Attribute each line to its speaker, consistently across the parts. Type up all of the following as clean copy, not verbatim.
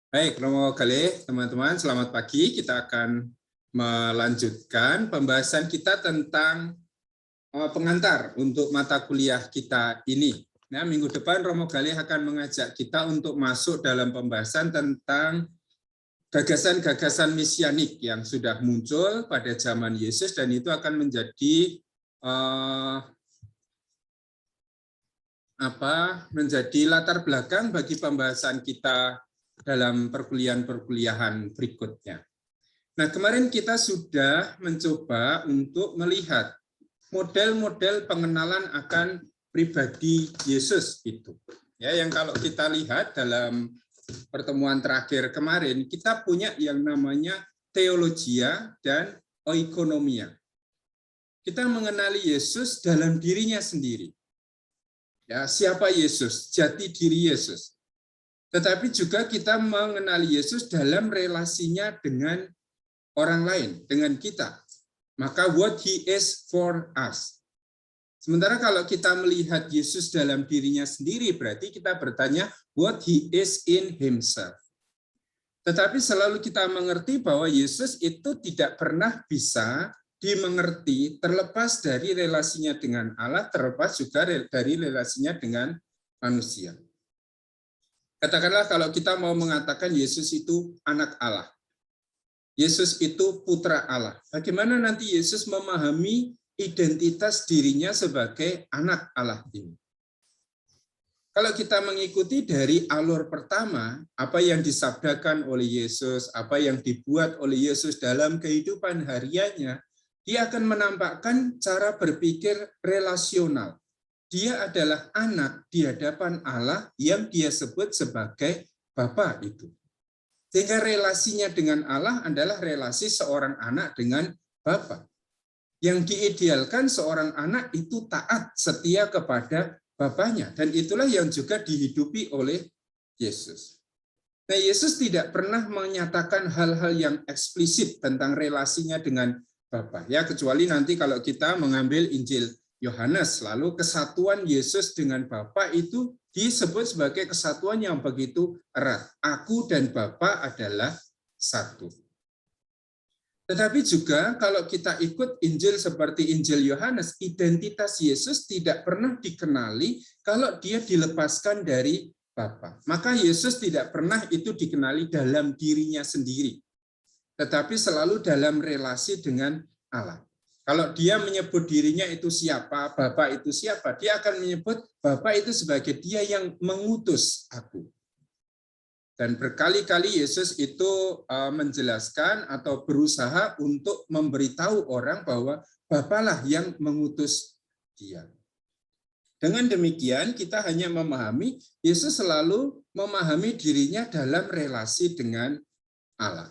Speaker 1: Baik, Romo Galih, teman-teman, selamat pagi. Kita akan melanjutkan pembahasan kita tentang pengantar untuk mata kuliah kita ini. Nah, minggu depan Romo Galih akan mengajak kita untuk masuk dalam pembahasan tentang gagasan-gagasan mesianik yang sudah muncul pada zaman Yesus, dan itu akan menjadi menjadi latar belakang bagi pembahasan kita dalam perkuliahan-perkuliahan berikutnya. Nah, kemarin kita sudah mencoba untuk melihat model-model pengenalan akan pribadi Yesus itu. Ya, yang kalau kita lihat dalam pertemuan terakhir kemarin, kita punya yang namanya teologia dan oikonomia. Kita mengenali Yesus dalam dirinya sendiri. Ya, siapa Yesus? Jati diri Yesus. Tetapi juga kita mengenali Yesus dalam relasinya dengan orang lain, dengan kita. Maka what he is for us. Sementara kalau kita melihat Yesus dalam dirinya sendiri, berarti kita bertanya what he is in himself. Tetapi selalu kita mengerti bahwa Yesus itu tidak pernah bisa dimengerti terlepas dari relasinya dengan Allah, terlepas juga dari relasinya dengan manusia. Katakanlah kalau kita mau mengatakan Yesus itu anak Allah, Yesus itu putra Allah, bagaimana nanti Yesus memahami identitas dirinya sebagai anak Allah ini? Kalau kita mengikuti dari alur pertama, apa yang disabdakan oleh Yesus, apa yang dibuat oleh Yesus dalam kehidupan hariannya, dia akan menampakkan cara berpikir relasional. Dia adalah anak di hadapan Allah yang dia sebut sebagai Bapa itu. Sehingga relasinya dengan Allah adalah relasi seorang anak dengan Bapa. Yang diidealkan seorang anak itu taat, setia kepada Bapaknya. Dan itulah yang juga dihidupi oleh Yesus. Nah, Yesus tidak pernah menyatakan hal-hal yang eksplisit tentang relasinya dengan Bapa. Ya, kecuali nanti kalau kita mengambil Injil Yohanes, lalu kesatuan Yesus dengan Bapa itu disebut sebagai kesatuan yang begitu erat. Aku dan Bapa adalah satu. Tetapi juga kalau kita ikut Injil seperti Injil Yohanes, identitas Yesus tidak pernah dikenali kalau dia dilepaskan dari Bapa. Maka Yesus tidak pernah itu dikenali dalam dirinya sendiri, tetapi selalu dalam relasi dengan Allah. Kalau dia menyebut dirinya itu siapa, Bapa itu siapa, dia akan menyebut Bapa itu sebagai dia yang mengutus aku. Dan berkali-kali Yesus itu menjelaskan atau berusaha untuk memberitahu orang bahwa Bapalah yang mengutus dia. Dengan demikian kita hanya memahami Yesus selalu memahami dirinya dalam relasi dengan Allah.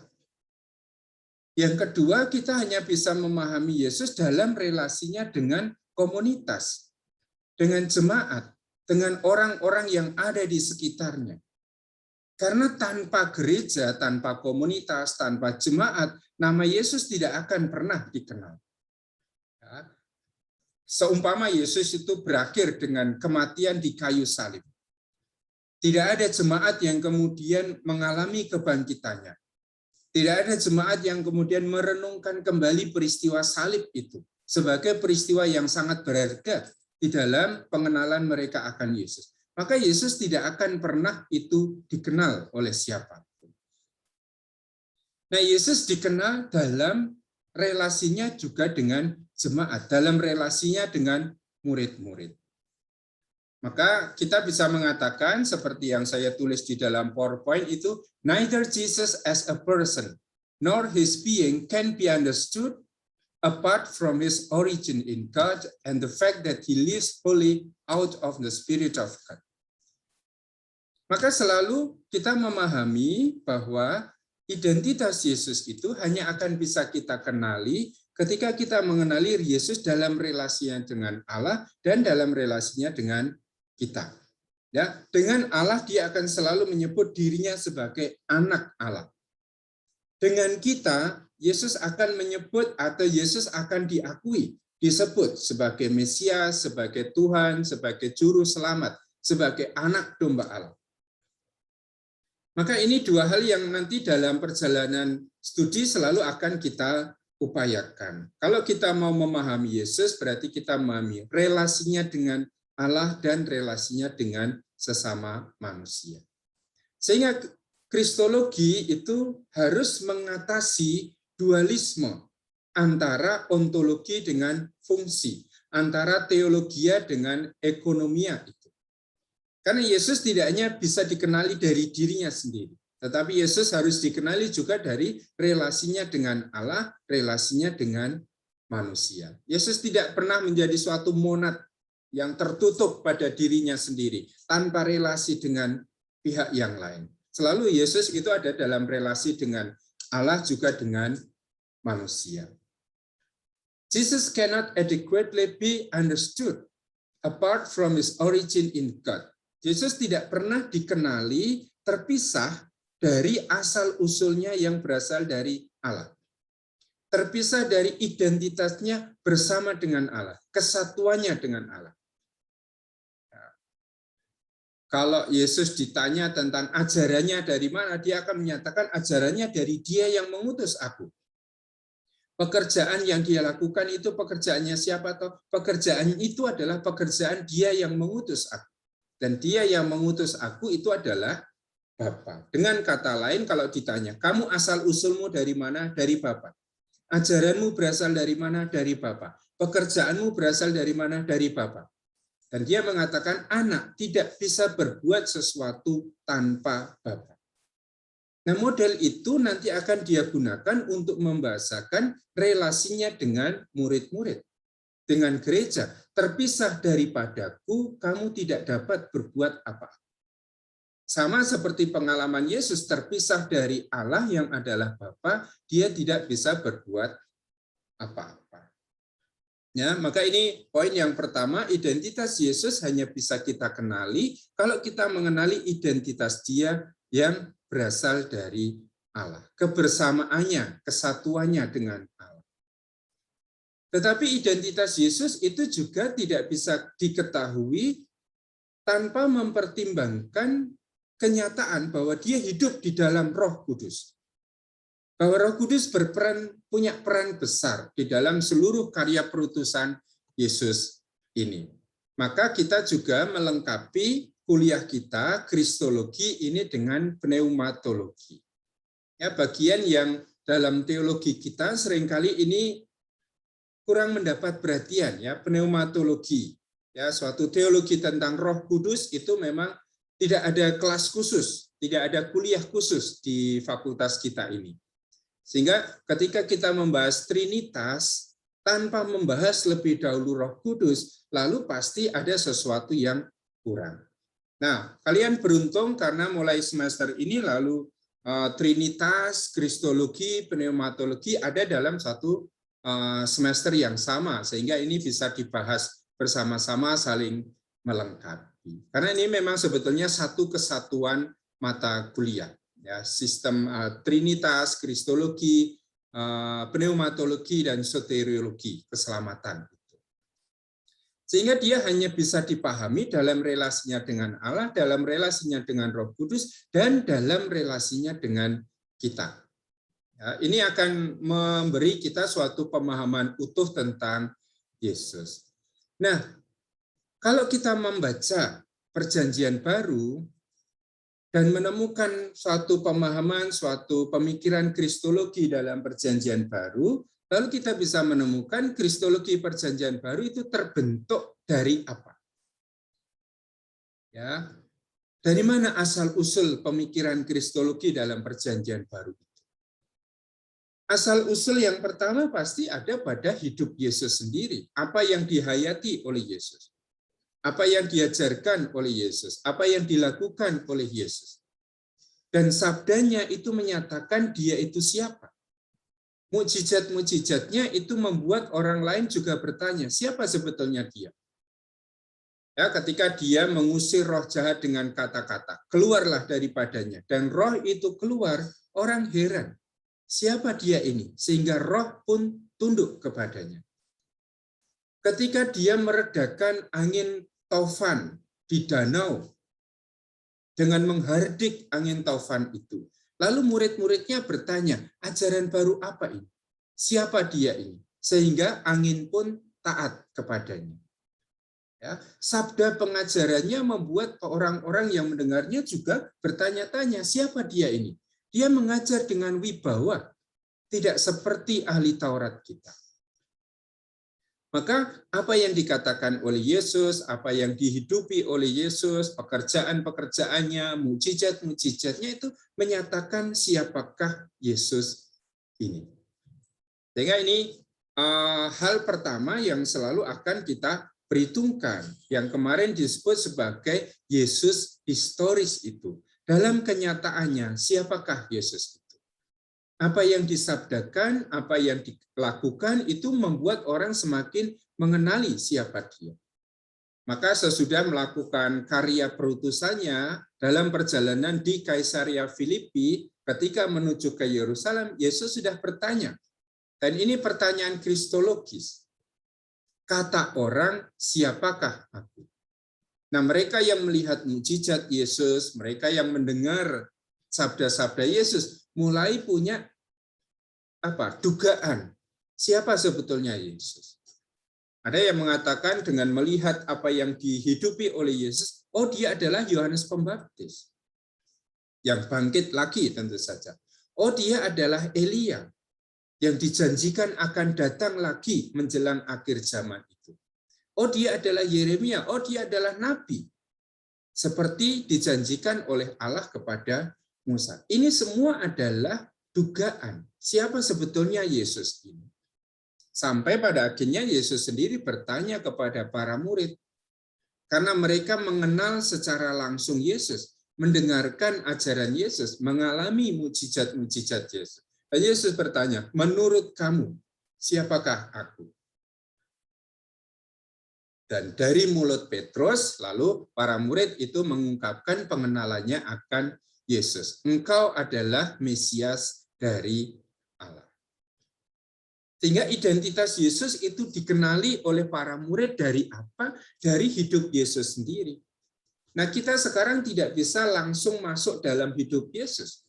Speaker 1: Yang kedua, kita hanya bisa memahami Yesus dalam relasinya dengan komunitas, dengan jemaat, dengan orang-orang yang ada di sekitarnya. Karena tanpa gereja, tanpa komunitas, tanpa jemaat, nama Yesus tidak akan pernah dikenal. Seumpama Yesus itu berakhir dengan kematian di kayu salib. Tidak ada jemaat yang kemudian mengalami kebangkitannya. Tidak ada jemaat yang kemudian merenungkan kembali peristiwa salib itu sebagai peristiwa yang sangat berharga di dalam pengenalan mereka akan Yesus. Maka Yesus tidak akan pernah itu dikenal oleh siapapun. Nah, Yesus dikenal dalam relasinya juga dengan jemaat, dalam relasinya dengan murid-murid. Maka kita bisa mengatakan seperti yang saya tulis di dalam PowerPoint itu, neither Jesus as a person nor his being can be understood apart from his origin in God and the fact that he lives fully out of the Spirit of God. Maka selalu kita memahami bahwa identitas Yesus itu hanya akan bisa kita kenali ketika kita mengenali Yesus dalam relasinya dengan Allah dan dalam relasinya dengan kita. Ya, dengan Allah dia akan selalu menyebut dirinya sebagai anak Allah. Dengan kita, Yesus akan menyebut atau Yesus akan diakui, disebut sebagai Mesias, sebagai Tuhan, sebagai Juru Selamat, sebagai anak domba Allah. Maka ini dua hal yang nanti dalam perjalanan studi selalu akan kita upayakan. Kalau kita mau memahami Yesus, berarti kita memahami relasinya dengan Allah dan relasinya dengan sesama manusia. Sehingga kristologi itu harus mengatasi dualisme antara ontologi dengan fungsi, antara teologia dengan ekonomia itu. Karena Yesus tidak hanya bisa dikenali dari dirinya sendiri, tetapi Yesus harus dikenali juga dari relasinya dengan Allah, relasinya dengan manusia. Yesus tidak pernah menjadi suatu monad yang tertutup pada dirinya sendiri, tanpa relasi dengan pihak yang lain. Selalu Yesus itu ada dalam relasi dengan Allah juga dengan manusia. Jesus cannot adequately be understood apart from his origin in God. Yesus tidak pernah dikenali terpisah dari asal-usulnya yang berasal dari Allah. Terpisah dari identitasnya bersama dengan Allah, kesatuannya dengan Allah. Kalau Yesus ditanya tentang ajarannya dari mana, dia akan menyatakan ajarannya dari Dia yang mengutus aku. Pekerjaan yang dia lakukan itu pekerjaannya siapa? Toh? Pekerjaan itu adalah pekerjaan Dia yang mengutus aku. Dan Dia yang mengutus aku itu adalah Bapa. Dengan kata lain, kalau ditanya, kamu asal-usulmu dari mana? Dari Bapa. Ajaranmu berasal dari mana? Dari Bapa. Pekerjaanmu berasal dari mana? Dari Bapa. Dan Dia mengatakan, anak tidak bisa berbuat sesuatu tanpa Bapa. Nah, model itu nanti akan Dia gunakan untuk membahasakan relasinya dengan murid-murid. Dengan gereja, terpisah daripadaku, kamu tidak dapat berbuat apa-apa. Sama seperti pengalaman Yesus terpisah dari Allah yang adalah Bapa, Dia tidak bisa berbuat apa-apa. Ya, maka ini poin yang pertama, identitas Yesus hanya bisa kita kenali kalau kita mengenali identitas Dia yang berasal dari Allah. Kebersamaannya, kesatuannya dengan Allah. Tetapi identitas Yesus itu juga tidak bisa diketahui tanpa mempertimbangkan kenyataan bahwa Dia hidup di dalam Roh Kudus. Bahwa Roh Kudus punya peran besar di dalam seluruh karya perutusan Yesus ini. Maka kita juga melengkapi kuliah kita kristologi ini dengan pneumatologi. Ya, bagian yang dalam teologi kita seringkali ini kurang mendapat perhatian, ya, pneumatologi. Ya, suatu teologi tentang Roh Kudus itu memang tidak ada kelas khusus, tidak ada kuliah khusus di fakultas kita ini. Sehingga ketika kita membahas Trinitas, tanpa membahas lebih dahulu Roh Kudus, lalu pasti ada sesuatu yang kurang. Nah, kalian beruntung karena mulai semester ini lalu Trinitas, Kristologi, Pneumatologi ada dalam satu semester yang sama, sehingga ini bisa dibahas bersama-sama saling melengkapi. Karena ini memang sebetulnya satu kesatuan mata kuliah, ya, sistem Trinitas, Kristologi, Pneumatologi, dan Soteriologi, keselamatan. Sehingga dia hanya bisa dipahami dalam relasinya dengan Allah, dalam relasinya dengan Roh Kudus, dan dalam relasinya dengan kita. Ya, ini akan memberi kita suatu pemahaman utuh tentang Yesus. Nah, kalau kita membaca Perjanjian Baru dan menemukan suatu pemahaman, suatu pemikiran kristologi dalam Perjanjian Baru, lalu kita bisa menemukan kristologi Perjanjian Baru itu terbentuk dari apa? Ya, dari mana asal-usul pemikiran kristologi dalam Perjanjian Baru? Asal-usul yang pertama pasti ada pada hidup Yesus sendiri. Apa yang dihayati oleh Yesus. Apa yang diajarkan oleh Yesus. Apa yang dilakukan oleh Yesus. Dan sabdanya itu menyatakan Dia itu siapa. Mukjizat-mukjizatnya itu membuat orang lain juga bertanya, siapa sebetulnya Dia? Ya, ketika Dia mengusir roh jahat dengan kata-kata, keluarlah daripadanya. Dan roh itu keluar, orang heran. Siapa Dia ini? Sehingga roh pun tunduk kepadanya. Ketika Dia meredakan angin taufan di danau, dengan menghardik angin taufan itu. Lalu murid-muridnya bertanya, ajaran baru apa ini? Siapa dia ini? Sehingga angin pun taat kepadanya. Ya, sabda pengajarannya membuat orang-orang yang mendengarnya juga bertanya-tanya, siapa dia ini? Dia mengajar dengan wibawa, tidak seperti ahli Taurat kita. Maka apa yang dikatakan oleh Yesus, apa yang dihidupi oleh Yesus, pekerjaan-pekerjaannya, mujizat-mujizatnya itu menyatakan siapakah Yesus ini. Sehingga ini hal pertama yang selalu akan kita perhitungkan, yang kemarin disebut sebagai Yesus historis itu. Dalam kenyataannya, siapakah Yesus itu? Apa yang disabdakan, apa yang dilakukan itu membuat orang semakin mengenali siapa dia. Maka sesudah melakukan karya perutusannya dalam perjalanan di Kaisaria Filipi, ketika menuju ke Yerusalem, Yesus sudah bertanya. Dan ini pertanyaan kristologis. Kata orang, siapakah aku? Nah, mereka yang melihat mujizat Yesus, mereka yang mendengar sabda-sabda Yesus, mulai punya dugaan siapa sebetulnya Yesus. Ada yang mengatakan dengan melihat apa yang dihidupi oleh Yesus, oh dia adalah Yohanes Pembaptis yang bangkit lagi tentu saja. Oh dia adalah Elia yang dijanjikan akan datang lagi menjelang akhir zaman itu. Oh dia adalah Yeremia, oh dia adalah nabi seperti dijanjikan oleh Allah kepada Musa. Ini semua adalah dugaan siapa sebetulnya Yesus ini. Sampai pada akhirnya Yesus sendiri bertanya kepada para murid. Karena mereka mengenal secara langsung Yesus, mendengarkan ajaran Yesus, mengalami mujizat-mujizat Yesus. Dan Yesus bertanya, menurut kamu, siapakah aku? Dan dari mulut Petrus, lalu para murid itu mengungkapkan pengenalannya akan Yesus. Engkau adalah Mesias dari Allah. Sehingga identitas Yesus itu dikenali oleh para murid dari apa? Dari hidup Yesus sendiri. Nah, kita sekarang tidak bisa langsung masuk dalam hidup Yesus.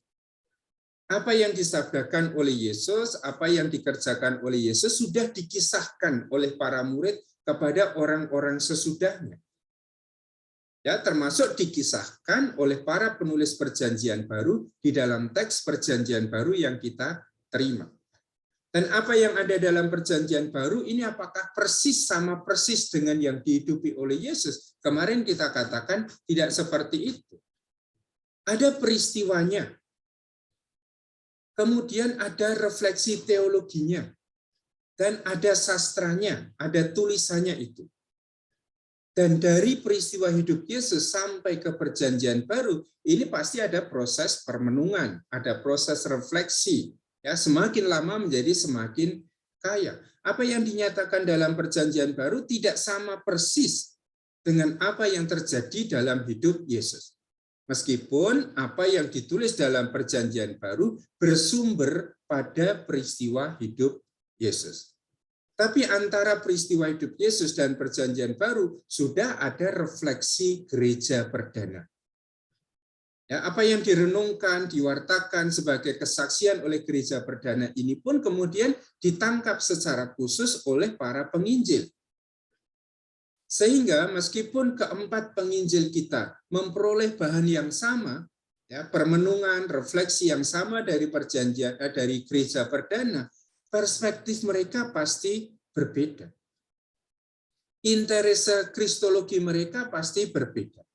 Speaker 1: Apa yang disabdakan oleh Yesus, apa yang dikerjakan oleh Yesus sudah dikisahkan oleh para murid kepada orang-orang sesudahnya. Ya, termasuk dikisahkan oleh para penulis Perjanjian Baru di dalam teks Perjanjian Baru yang kita terima. Dan apa yang ada dalam Perjanjian Baru ini apakah persis sama persis dengan yang dihidupi oleh Yesus? Kemarin kita katakan tidak seperti itu. Ada peristiwanya. Kemudian ada refleksi teologinya. Dan ada sastranya, ada tulisannya itu. Dan dari peristiwa hidup Yesus sampai ke Perjanjian Baru, ini pasti ada proses permenungan, ada proses refleksi. Ya, semakin lama menjadi semakin kaya. Apa yang dinyatakan dalam Perjanjian Baru tidak sama persis dengan apa yang terjadi dalam hidup Yesus. Meskipun apa yang ditulis dalam Perjanjian Baru bersumber pada peristiwa hidup Yesus. Tapi antara peristiwa hidup Yesus dan Perjanjian Baru sudah ada refleksi gereja perdana. Ya, apa yang direnungkan, diwartakan sebagai kesaksian oleh gereja perdana ini pun kemudian ditangkap secara khusus oleh para penginjil. Sehingga meskipun keempat penginjil kita memperoleh bahan yang sama, ya, permenungan, refleksi yang sama dari perjanjian dari gereja perdana, perspektif mereka pasti berbeda. Interese kristologi mereka pasti berbeda.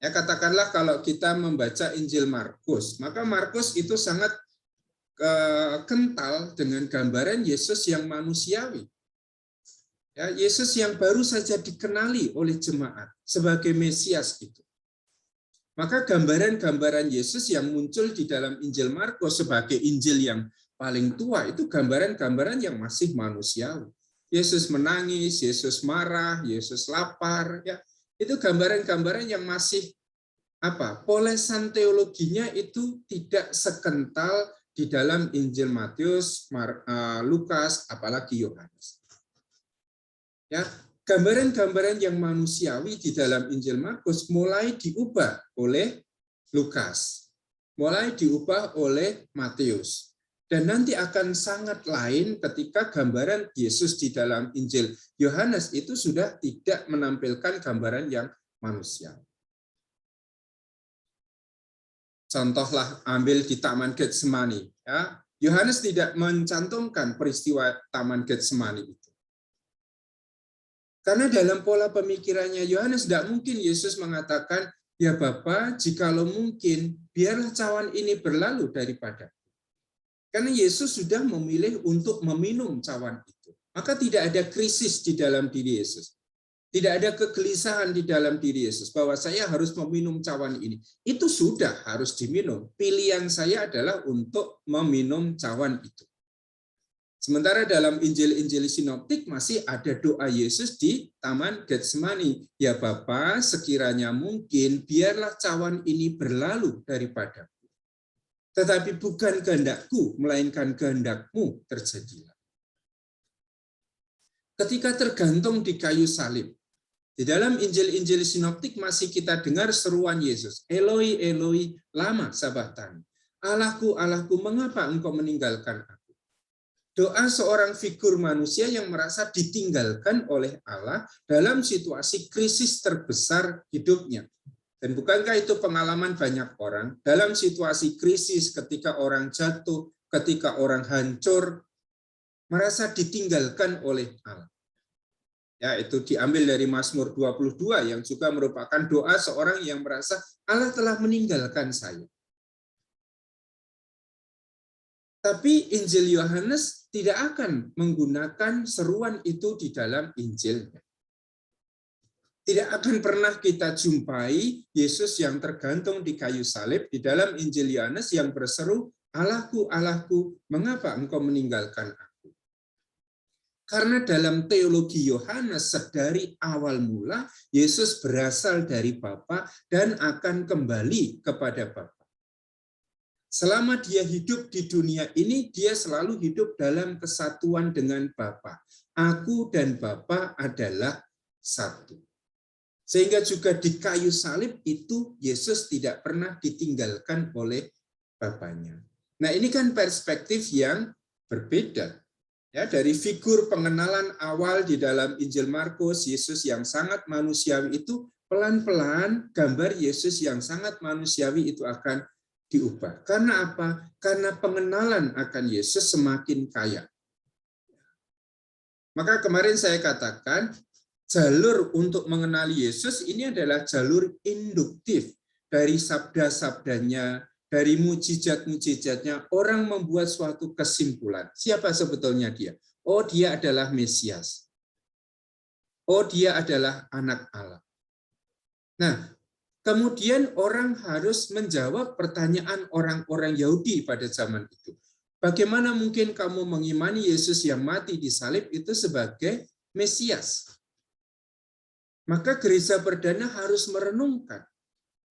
Speaker 1: Ya, katakanlah kalau kita membaca Injil Markus, maka Markus itu sangat kental dengan gambaran Yesus yang manusiawi. Ya, Yesus yang baru saja dikenali oleh jemaat sebagai Mesias itu. Maka gambaran-gambaran Yesus yang muncul di dalam Injil Markus sebagai Injil yang paling tua itu gambaran-gambaran yang masih manusiawi. Yesus menangis, Yesus marah, Yesus lapar, ya. Itu gambaran-gambaran yang masih polesan teologinya itu tidak sekental di dalam Injil Matius, Lukas, apalagi Yohanes. Ya, gambaran-gambaran yang manusiawi di dalam Injil Markus mulai diubah oleh Lukas, mulai diubah oleh Matius. Dan nanti akan sangat lain ketika gambaran Yesus di dalam Injil Yohanes itu sudah tidak menampilkan gambaran yang manusia. Contohlah ambil di Taman Getsemani. Ya. Yohanes tidak mencantumkan peristiwa Taman Getsemani itu. Karena dalam pola pemikirannya Yohanes tidak mungkin Yesus mengatakan, ya Bapa, jikalau mungkin, biarlah cawan ini berlalu daripada. Karena Yesus sudah memilih untuk meminum cawan itu. Maka tidak ada krisis di dalam diri Yesus. Tidak ada kegelisahan di dalam diri Yesus bahwa saya harus meminum cawan ini. Itu sudah harus diminum. Pilihan saya adalah untuk meminum cawan itu. Sementara dalam Injil-Injil sinoptik masih ada doa Yesus di Taman Getsemani. Ya Bapa, sekiranya mungkin biarlah cawan ini berlalu daripadaku. Tetapi bukan kehendakku, melainkan kehendak-Mu terjadilah. Ketika tergantung di kayu salib, di dalam Injil-Injil sinoptik masih kita dengar seruan Yesus, Eloi, Eloi, lama sabachthani. Allahku, Allahku, mengapa engkau meninggalkan aku? Doa seorang figur manusia yang merasa ditinggalkan oleh Allah dalam situasi krisis terbesar hidupnya. Dan bukankah itu pengalaman banyak orang dalam situasi krisis ketika orang jatuh, ketika orang hancur, merasa ditinggalkan oleh Allah. Ya, itu diambil dari Mazmur 22 yang juga merupakan doa seorang yang merasa Allah telah meninggalkan saya. Tapi Injil Yohanes tidak akan menggunakan seruan itu di dalam Injilnya. Tidak akan pernah kita jumpai Yesus yang tergantung di kayu salib di dalam Injil Yohanes yang berseru, Allahku, Allahku, mengapa engkau meninggalkan aku? Karena dalam teologi Yohanes sedari awal mula, Yesus berasal dari Bapa dan akan kembali kepada Bapa. Selama dia hidup di dunia ini, dia selalu hidup dalam kesatuan dengan Bapa. Aku dan Bapa adalah satu. Sehingga juga di kayu salib itu Yesus tidak pernah ditinggalkan oleh Bapanya. Nah, ini kan perspektif yang berbeda. Ya, dari figur pengenalan awal di dalam Injil Markus, Yesus yang sangat manusiawi itu pelan-pelan gambar Yesus yang sangat manusiawi itu akan diubah. Karena apa? Karena pengenalan akan Yesus semakin kaya. Maka kemarin saya katakan, jalur untuk mengenali Yesus ini adalah jalur induktif. Dari sabda-sabdanya, dari mujizat-mujizatnya, orang membuat suatu kesimpulan. Siapa sebetulnya dia? Oh, dia adalah Mesias. Oh, dia adalah anak Allah. Nah, kemudian orang harus menjawab pertanyaan orang-orang Yahudi pada zaman itu. Bagaimana mungkin kamu mengimani Yesus yang mati di salib itu sebagai Mesias? Maka gereja perdana harus merenungkan,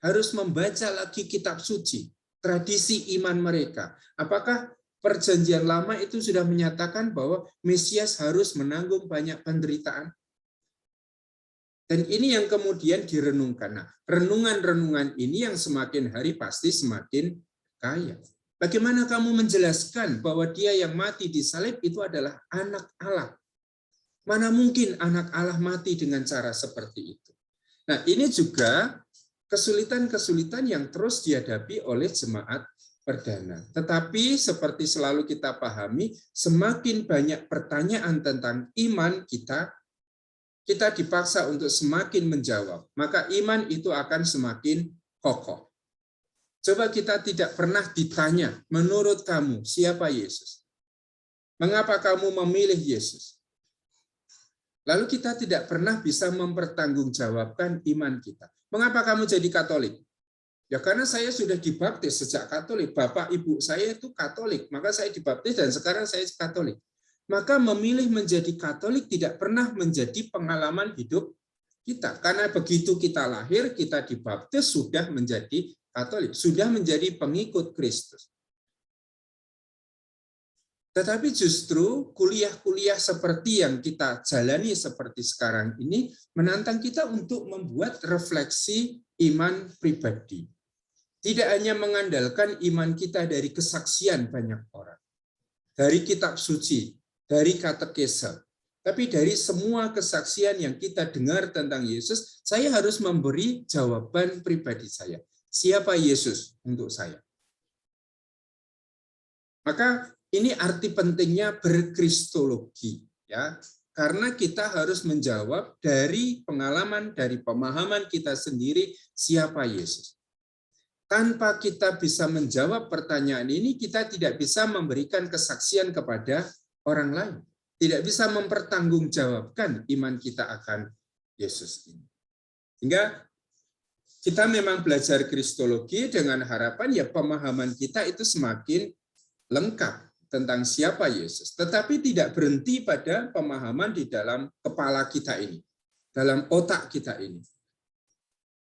Speaker 1: harus membaca lagi kitab suci, tradisi iman mereka. Apakah perjanjian lama itu sudah menyatakan bahwa Mesias harus menanggung banyak penderitaan? Dan ini yang kemudian direnungkan. Nah, renungan-renungan ini yang semakin hari pasti semakin kaya. Bagaimana kamu menjelaskan bahwa dia yang mati di salib itu adalah anak Allah? Mana mungkin anak Allah mati dengan cara seperti itu? Nah, ini juga kesulitan-kesulitan yang terus dihadapi oleh jemaat perdana. Tetapi seperti selalu kita pahami, semakin banyak pertanyaan tentang iman kita dipaksa untuk semakin menjawab, maka iman itu akan semakin kokoh. Coba kita tidak pernah ditanya, menurut kamu siapa Yesus? Mengapa kamu memilih Yesus? Lalu kita tidak pernah bisa mempertanggungjawabkan iman kita. Mengapa kamu jadi Katolik? Ya karena saya sudah dibaptis sejak Katolik. Bapak ibu saya itu Katolik, maka saya dibaptis dan sekarang saya Katolik. Maka memilih menjadi Katolik tidak pernah menjadi pengalaman hidup kita. Karena begitu kita lahir, kita dibaptis, sudah menjadi Katolik, sudah menjadi pengikut Kristus. Tetapi justru kuliah-kuliah seperti yang kita jalani seperti sekarang ini menantang kita untuk membuat refleksi iman pribadi. Tidak hanya mengandalkan iman kita dari kesaksian banyak orang, dari kitab suci, dari katekese, tapi dari semua kesaksian yang kita dengar tentang Yesus, saya harus memberi jawaban pribadi saya. Siapa Yesus untuk saya? Maka ini arti pentingnya berkristologi, ya, karena kita harus menjawab dari pengalaman, dari pemahaman kita sendiri siapa Yesus. Tanpa kita bisa menjawab pertanyaan ini, kita tidak bisa memberikan kesaksian kepada orang lain, tidak bisa mempertanggungjawabkan iman kita akan Yesus ini. Sehingga kita memang belajar kristologi dengan harapan ya pemahaman kita itu semakin lengkap tentang siapa Yesus, tetapi tidak berhenti pada pemahaman di dalam kepala kita ini, dalam otak kita ini.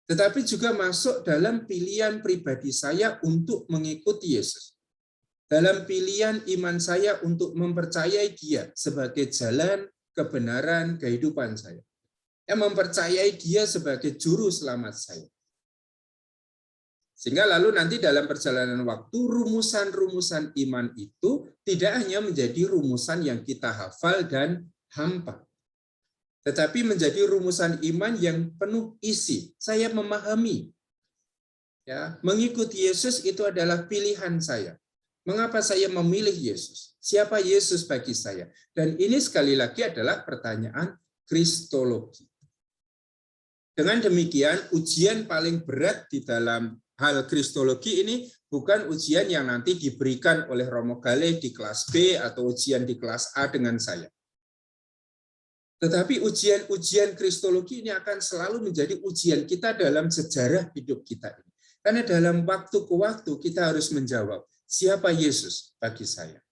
Speaker 1: Tetapi juga masuk dalam pilihan pribadi saya untuk mengikuti Yesus. Dalam pilihan iman saya untuk mempercayai Dia sebagai jalan, kebenaran, kehidupan saya. Yang mempercayai Dia sebagai juru selamat saya. Sehingga lalu nanti dalam perjalanan waktu, rumusan-rumusan iman itu tidak hanya menjadi rumusan yang kita hafal dan hampa, tetapi menjadi rumusan iman yang penuh isi. Saya memahami, ya, mengikuti Yesus itu adalah pilihan saya. Mengapa saya memilih Yesus? Siapa Yesus bagi saya? Dan ini sekali lagi adalah pertanyaan kristologi. Dengan demikian, ujian paling berat di dalam hal kristologi ini bukan ujian yang nanti diberikan oleh Romo Gale di kelas B atau ujian di kelas A dengan saya. Tetapi ujian-ujian kristologi ini akan selalu menjadi ujian kita dalam sejarah hidup kita ini. Karena dalam waktu ke waktu kita harus menjawab, siapa Yesus bagi saya?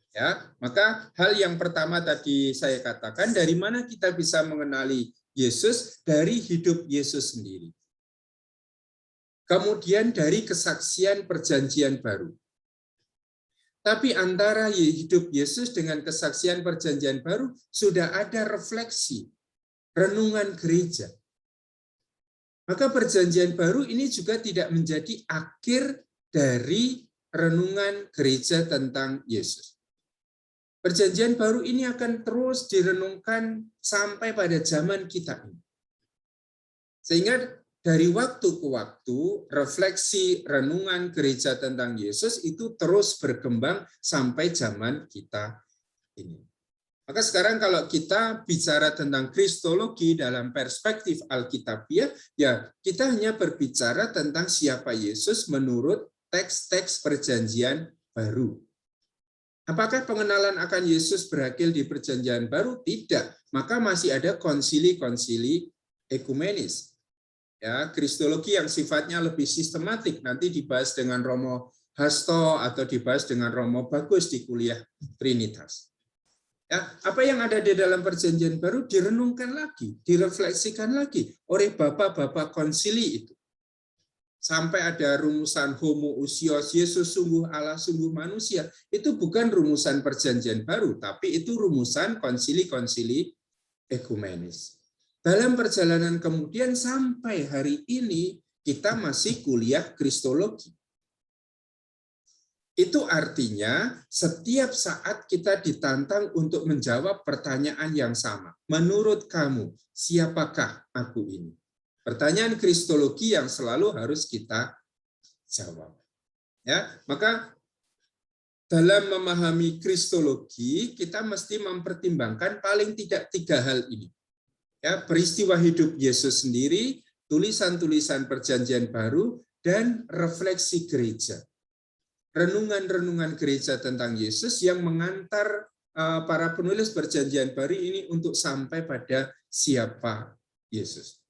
Speaker 1: Ya, maka hal yang pertama tadi saya katakan, dari mana kita bisa mengenali Yesus? Dari hidup Yesus sendiri. Kemudian dari kesaksian perjanjian baru. Tapi antara hidup Yesus dengan kesaksian perjanjian baru sudah ada refleksi, renungan gereja. Maka perjanjian baru ini juga tidak menjadi akhir dari renungan gereja tentang Yesus. Perjanjian baru ini akan terus direnungkan sampai pada zaman kita ini. Sehingga dari waktu ke waktu, refleksi renungan gereja tentang Yesus itu terus berkembang sampai zaman kita ini. Maka sekarang kalau kita bicara tentang kristologi dalam perspektif Alkitabiah, ya kita hanya berbicara tentang siapa Yesus menurut teks-teks perjanjian baru. Apakah pengenalan akan Yesus berakhir di perjanjian baru? Tidak. Maka masih ada konsili-konsili ekumenis. Ya, kristologi yang sifatnya lebih sistematik nanti dibahas dengan Romo Hasto atau dibahas dengan Romo Bagus di kuliah Trinitas. Ya, apa yang ada di dalam perjanjian baru direnungkan lagi, direfleksikan lagi oleh bapak-bapak konsili itu. Sampai ada rumusan homoousios, Yesus sungguh Allah, sungguh manusia. Itu bukan rumusan perjanjian baru, tapi itu rumusan konsili-konsili ekumenis. Dalam perjalanan kemudian sampai hari ini kita masih kuliah kristologi. Itu artinya setiap saat kita ditantang untuk menjawab pertanyaan yang sama. Menurut kamu, siapakah aku ini? Pertanyaan kristologi yang selalu harus kita jawab. Ya, maka dalam memahami kristologi kita mesti mempertimbangkan paling tidak 3 hal ini. Ya, peristiwa hidup Yesus sendiri, tulisan-tulisan perjanjian baru, dan refleksi gereja. Renungan-renungan gereja tentang Yesus yang mengantar para penulis perjanjian baru ini untuk sampai pada siapa Yesus.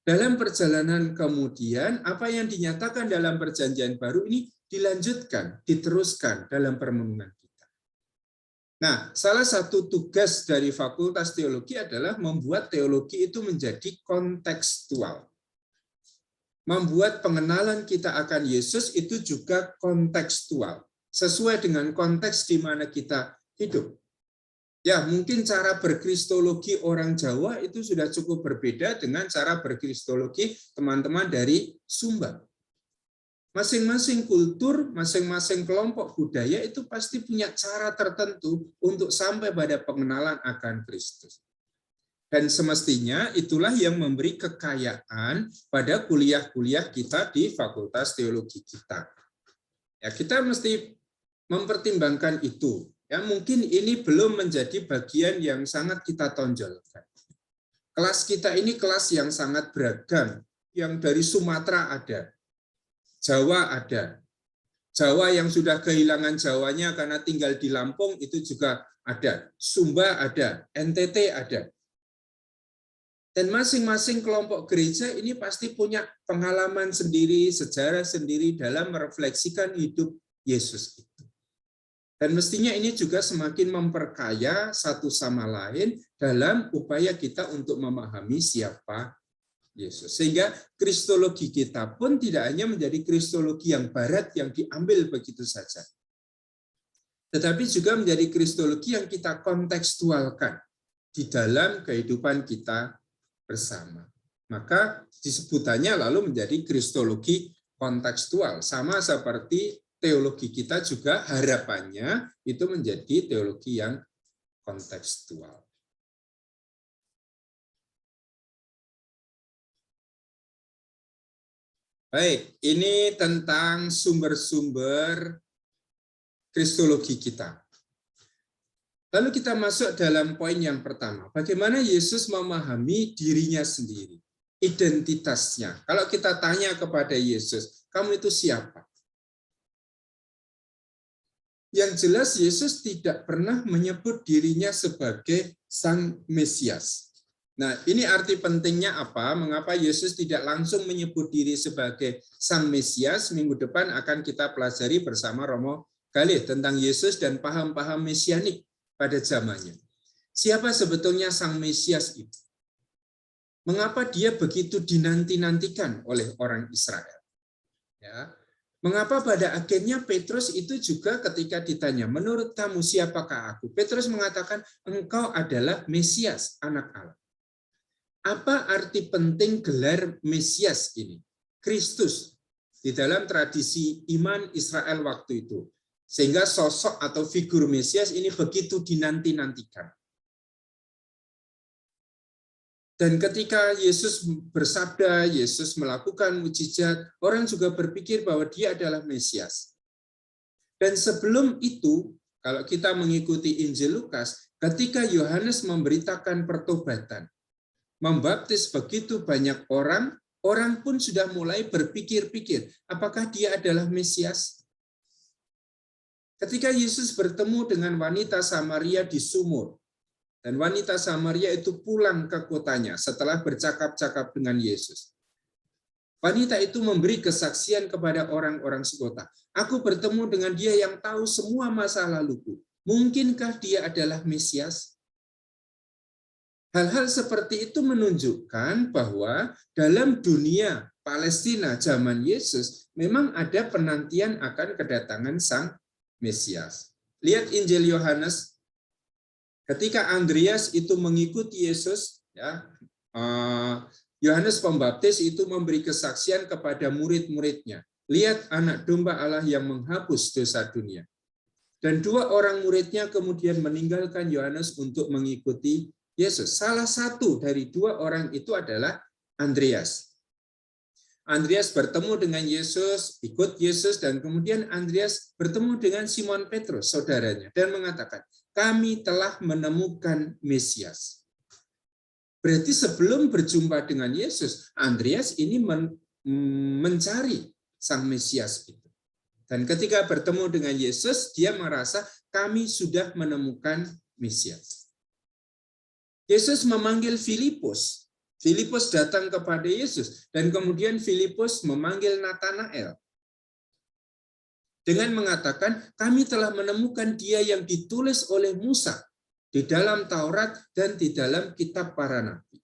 Speaker 1: Dalam perjalanan kemudian, apa yang dinyatakan dalam perjanjian baru ini dilanjutkan, diteruskan dalam permenungan. Nah, salah satu tugas dari Fakultas Teologi adalah membuat teologi itu menjadi kontekstual. Membuat pengenalan kita akan Yesus itu juga kontekstual. sesuai dengan konteks di mana kita hidup. Ya, mungkin cara berkristologi orang Jawa itu sudah cukup berbeda dengan cara berkristologi teman-teman dari Sumba. Masing-masing kultur, masing-masing kelompok budaya itu pasti punya cara tertentu untuk sampai pada pengenalan akan Kristus. Dan semestinya itulah yang memberi kekayaan pada kuliah-kuliah kita di Fakultas Teologi kita. Ya, kita mesti mempertimbangkan itu. Ya, mungkin ini belum menjadi bagian yang sangat kita tonjolkan. Kelas kita ini kelas yang sangat beragam, yang dari Sumatera ada, Jawa ada. Jawa yang sudah kehilangan Jawanya karena tinggal di Lampung itu juga ada. Sumba ada, NTT ada. Dan masing-masing kelompok gereja ini pasti punya pengalaman sendiri, sejarah sendiri dalam merefleksikan hidup Yesus itu. Dan mestinya ini juga semakin memperkaya satu sama lain dalam upaya kita untuk memahami siapa Yesus. Sehingga kristologi kita pun tidak hanya menjadi kristologi yang barat yang diambil begitu saja. Tetapi juga menjadi kristologi yang kita kontekstualkan di dalam kehidupan kita bersama. Maka disebutannya lalu menjadi kristologi kontekstual. Sama seperti teologi kita juga harapannya itu menjadi teologi yang kontekstual. Baik, ini tentang sumber-sumber kristologi kita. Lalu kita masuk dalam poin yang pertama. Bagaimana Yesus memahami dirinya sendiri, identitasnya. Kalau kita tanya kepada Yesus, kamu itu siapa? Yang jelas Yesus tidak pernah menyebut dirinya sebagai Sang Mesias. Nah, ini arti pentingnya apa? Mengapa Yesus tidak langsung menyebut diri sebagai Sang Mesias? Minggu depan akan kita pelajari bersama Romo Galih tentang Yesus dan paham-paham mesianik pada zamannya. Siapa sebetulnya Sang Mesias itu? Mengapa dia begitu dinanti-nantikan oleh orang Israel? Ya. Mengapa pada akhirnya Petrus itu juga ketika ditanya, menurut kamu siapakah aku? Petrus mengatakan, engkau adalah Mesias, anak Allah. Apa arti penting gelar Mesias ini? Kristus di dalam tradisi iman Israel waktu itu. Sehingga sosok atau figur Mesias ini begitu dinanti-nantikan. Dan ketika Yesus bersabda, Yesus melakukan mujizat, orang juga berpikir bahwa dia adalah Mesias. Dan sebelum itu, kalau kita mengikuti Injil Lukas, ketika Yohanes memberitakan pertobatan, membaptis begitu banyak orang, orang pun sudah mulai berpikir-pikir, apakah dia adalah Mesias? Ketika Yesus bertemu dengan wanita Samaria di sumur, dan wanita Samaria itu pulang ke kotanya setelah bercakap-cakap dengan Yesus. Wanita itu memberi kesaksian kepada orang-orang sekota. Aku bertemu dengan dia yang tahu semua masa laluku. Mungkinkah dia adalah Mesias? Hal-hal seperti itu menunjukkan bahwa dalam dunia Palestina zaman Yesus memang ada penantian akan kedatangan Sang Mesias. Lihat Injil Yohanes, ketika Andreas itu mengikuti Yesus, ya, Yohanes Pembaptis itu memberi kesaksian kepada murid-muridnya. Lihat anak domba Allah yang menghapus dosa dunia. Dan dua orang muridnya kemudian meninggalkan Yohanes untuk mengikuti Yesus. Salah satu dari dua orang itu adalah Andreas. Andreas bertemu dengan Yesus, ikut Yesus, dan kemudian Andreas bertemu dengan Simon Petrus, saudaranya, dan mengatakan, kami telah menemukan Mesias. Berarti sebelum berjumpa dengan Yesus, Andreas ini mencari Sang Mesias itu. Dan ketika bertemu dengan Yesus, dia merasa kami sudah menemukan Mesias. Yesus memanggil Filipus. Filipus datang kepada Yesus, dan kemudian Filipus memanggil Natanael dengan mengatakan, kami telah menemukan dia yang ditulis oleh Musa di dalam Taurat dan di dalam kitab para nabi.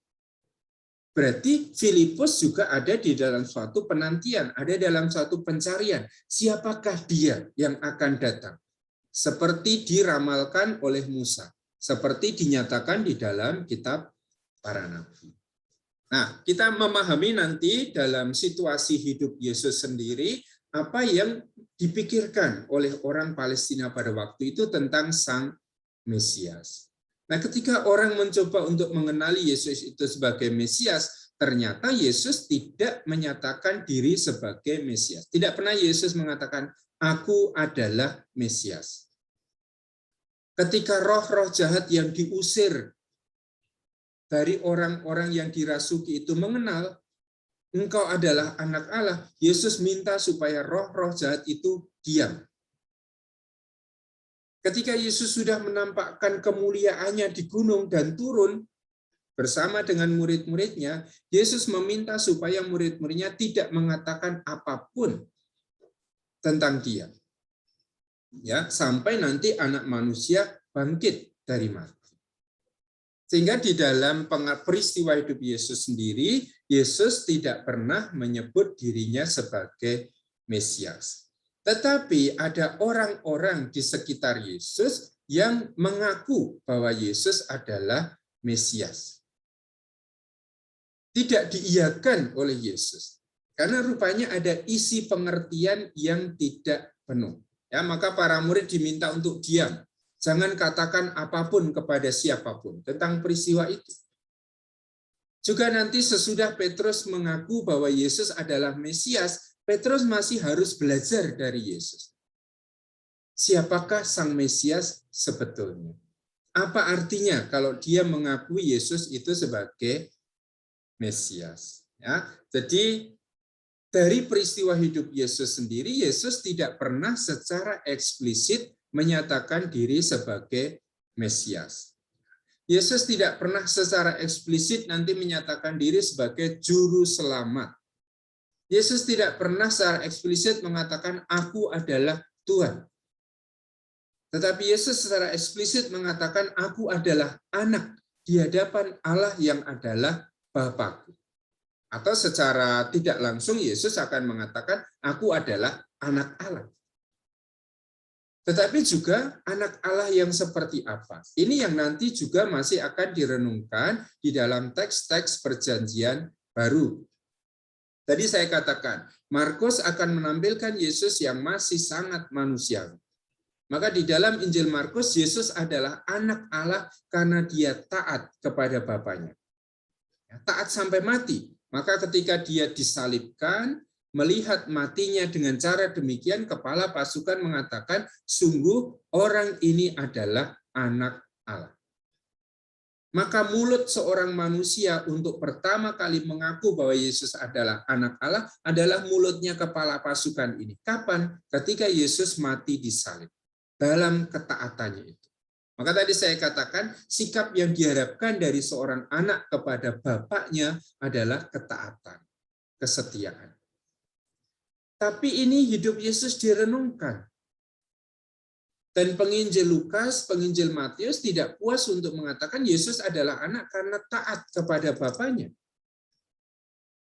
Speaker 1: Berarti Filipus juga ada di dalam suatu penantian, ada dalam suatu pencarian. Siapakah dia yang akan datang? Seperti diramalkan oleh Musa, seperti dinyatakan di dalam kitab para nabi. Nah, kita memahami nanti dalam situasi hidup Yesus sendiri, apa yang dipikirkan oleh orang Palestina pada waktu itu tentang Sang Mesias. Nah, ketika orang mencoba untuk mengenali Yesus itu sebagai Mesias, ternyata Yesus tidak menyatakan diri sebagai Mesias. Tidak pernah Yesus mengatakan, "Aku adalah Mesias." Ketika roh-roh jahat yang diusir dari orang-orang yang dirasuki itu mengenal, "Engkau adalah anak Allah," Yesus minta supaya roh-roh jahat itu diam. Ketika Yesus sudah menampakkan kemuliaannya di gunung dan turun bersama dengan murid-muridnya, Yesus meminta supaya murid-muridnya tidak mengatakan apapun tentang dia. Ya, sampai nanti anak manusia bangkit dari mati. Sehingga di dalam peristiwa hidup Yesus sendiri, Yesus tidak pernah menyebut dirinya sebagai Mesias. Tetapi ada orang-orang di sekitar Yesus yang mengaku bahwa Yesus adalah Mesias. Tidak diiyakan oleh Yesus. Karena rupanya ada isi pengertian yang tidak penuh. Ya, maka para murid diminta untuk diam. Jangan katakan apapun kepada siapapun tentang peristiwa itu. Juga nanti sesudah Petrus mengaku bahwa Yesus adalah Mesias, Petrus masih harus belajar dari Yesus. Siapakah Sang Mesias sebetulnya? Apa artinya kalau dia mengakui Yesus itu sebagai Mesias? Ya, jadi dari peristiwa hidup Yesus sendiri, Yesus tidak pernah secara eksplisit menyatakan diri sebagai Mesias. Yesus tidak pernah secara eksplisit nanti menyatakan diri sebagai juru selamat. Yesus tidak pernah secara eksplisit mengatakan, "Aku adalah Tuhan." Tetapi Yesus secara eksplisit mengatakan, "Aku adalah anak di hadapan Allah yang adalah Bapakku." Atau secara tidak langsung Yesus akan mengatakan, "Aku adalah anak Allah." Tetapi juga anak Allah yang seperti apa? Ini yang nanti juga masih akan direnungkan di dalam teks-teks Perjanjian Baru. Tadi saya katakan, Markus akan menampilkan Yesus yang masih sangat manusiawi. Maka di dalam Injil Markus, Yesus adalah anak Allah karena dia taat kepada Bapaknya. Taat sampai mati. Maka ketika dia disalibkan, melihat matinya dengan cara demikian, kepala pasukan mengatakan, "Sungguh orang ini adalah anak Allah." Maka mulut seorang manusia untuk pertama kali mengaku bahwa Yesus adalah anak Allah adalah mulutnya kepala pasukan ini. Kapan? Ketika Yesus mati disalib. Dalam ketaatannya itu. Maka tadi saya katakan sikap yang diharapkan dari seorang anak kepada bapaknya adalah ketaatan, kesetiaan. Tapi ini hidup Yesus direnungkan. Dan penginjil Lukas, penginjil Matius tidak puas untuk mengatakan Yesus adalah anak karena taat kepada Bapaknya.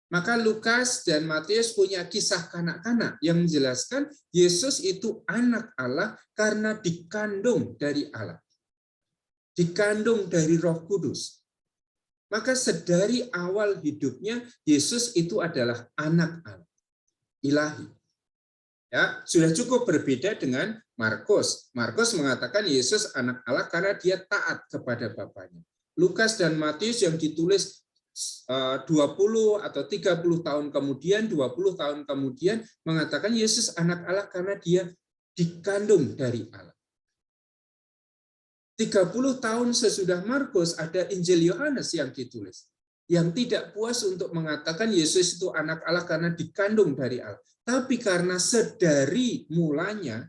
Speaker 1: Maka Lukas dan Matius punya kisah kanak-kanak yang menjelaskan Yesus itu anak Allah karena dikandung dari Allah. Dikandung dari Roh Kudus. Maka sedari awal hidupnya Yesus itu adalah anak Allah, ilahi. Ya, sudah cukup berbeda dengan Markus. Markus mengatakan Yesus anak Allah karena dia taat kepada Bapaknya. Lukas dan Matius yang ditulis 20 atau 30 tahun kemudian, 20 tahun kemudian mengatakan Yesus anak Allah karena dia dikandung dari Allah. 30 tahun sesudah Markus ada Injil Yohanes yang ditulis. Yang tidak puas untuk mengatakan Yesus itu anak Allah karena dikandung dari Allah. Tapi karena sedari mulanya,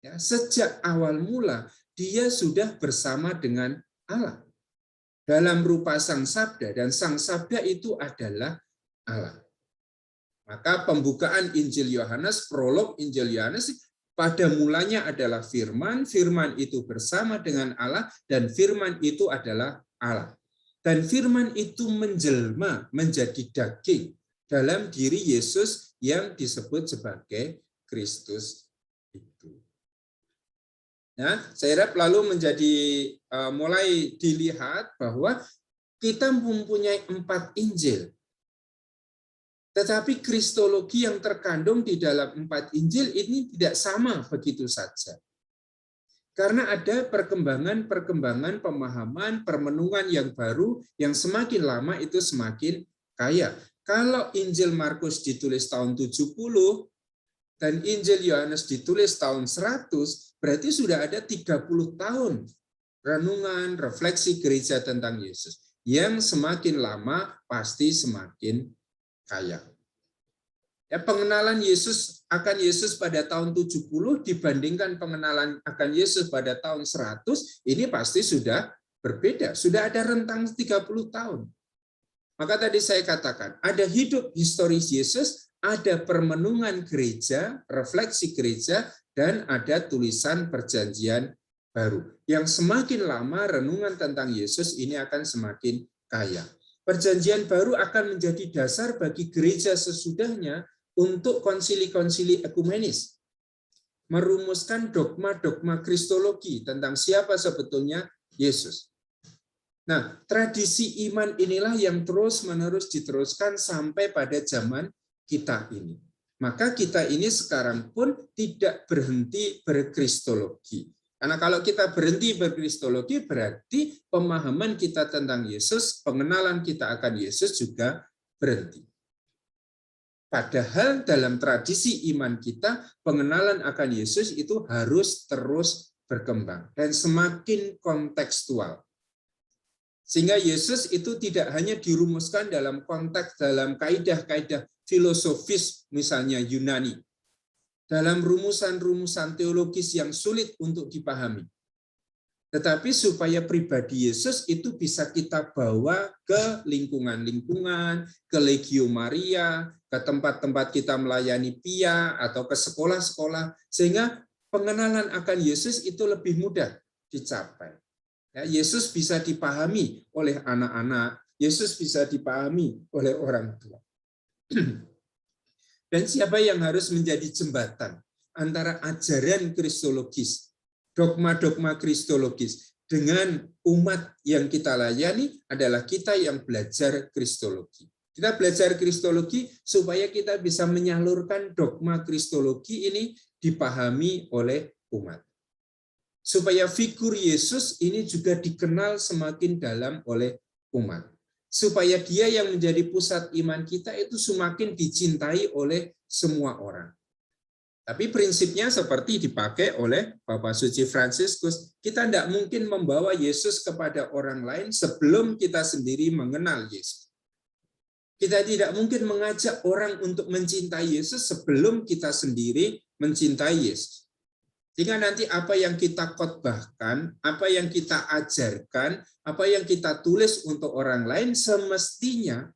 Speaker 1: ya, sejak awal mula, dia sudah bersama dengan Allah. Dalam rupa Sang Sabda, dan Sang Sabda itu adalah Allah. Maka pembukaan Injil Yohanes, prolog Injil Yohanes, pada mulanya adalah firman, firman itu bersama dengan Allah, dan firman itu adalah Allah. Dan firman itu menjelma menjadi daging dalam diri Yesus yang disebut sebagai Kristus itu. Nah, saya harap lalu menjadi mulai dilihat bahwa kita mempunyai 4 Injil. Tetapi kristologi yang terkandung di dalam 4 Injil ini tidak sama begitu saja. Karena ada perkembangan pemahaman, permenungan yang baru yang semakin lama itu semakin kaya. Kalau Injil Markus ditulis tahun 70 dan Injil Yohanes ditulis tahun 100, berarti sudah ada 30 tahun renungan, refleksi gereja tentang Yesus. Yang semakin lama pasti semakin kaya. Ya, pengenalan Yesus akan Yesus pada tahun 70 dibandingkan pengenalan akan Yesus pada tahun 100, ini pasti sudah berbeda. Sudah ada rentang 30 tahun. Maka tadi saya katakan, ada hidup historis Yesus, ada permenungan gereja, refleksi gereja, dan ada tulisan perjanjian baru. Yang semakin lama renungan tentang Yesus ini akan semakin kaya. Perjanjian baru akan menjadi dasar bagi gereja sesudahnya untuk konsili-konsili ekumenis, merumuskan dogma-dogma kristologi tentang siapa sebetulnya Yesus. Nah, tradisi iman inilah yang terus-menerus diteruskan sampai pada zaman kita ini. Maka kita ini sekarang pun tidak berhenti berkristologi. Karena kalau kita berhenti berkristologi, berarti pemahaman kita tentang Yesus, pengenalan kita akan Yesus juga berhenti. Padahal dalam tradisi iman kita, pengenalan akan Yesus itu harus terus berkembang dan semakin kontekstual. Sehingga Yesus itu tidak hanya dirumuskan dalam konteks, dalam kaidah-kaidah filosofis misalnya Yunani, dalam rumusan-rumusan teologis yang sulit untuk dipahami. Tetapi supaya pribadi Yesus itu bisa kita bawa ke lingkungan-lingkungan, ke Legio Maria, ke tempat-tempat kita melayani PIA, atau ke sekolah-sekolah, sehingga pengenalan akan Yesus itu lebih mudah dicapai. Ya, Yesus bisa dipahami oleh anak-anak, Yesus bisa dipahami oleh orang tua. Dan siapa yang harus menjadi jembatan antara ajaran kristologis, dogma-dogma kristologis dengan umat yang kita layani adalah kita yang belajar kristologi. Kita belajar kristologi supaya kita bisa menyalurkan dogma kristologi ini dipahami oleh umat. Supaya figur Yesus ini juga dikenal semakin dalam oleh umat. Supaya dia yang menjadi pusat iman kita itu semakin dicintai oleh semua orang. Tapi prinsipnya seperti dipakai oleh Bapak Suci Fransiskus, kita tidak mungkin membawa Yesus kepada orang lain sebelum kita sendiri mengenal Yesus. Kita tidak mungkin mengajak orang untuk mencintai Yesus sebelum kita sendiri mencintai Yesus. Sehingga nanti apa yang kita khotbahkan, apa yang kita ajarkan, apa yang kita tulis untuk orang lain semestinya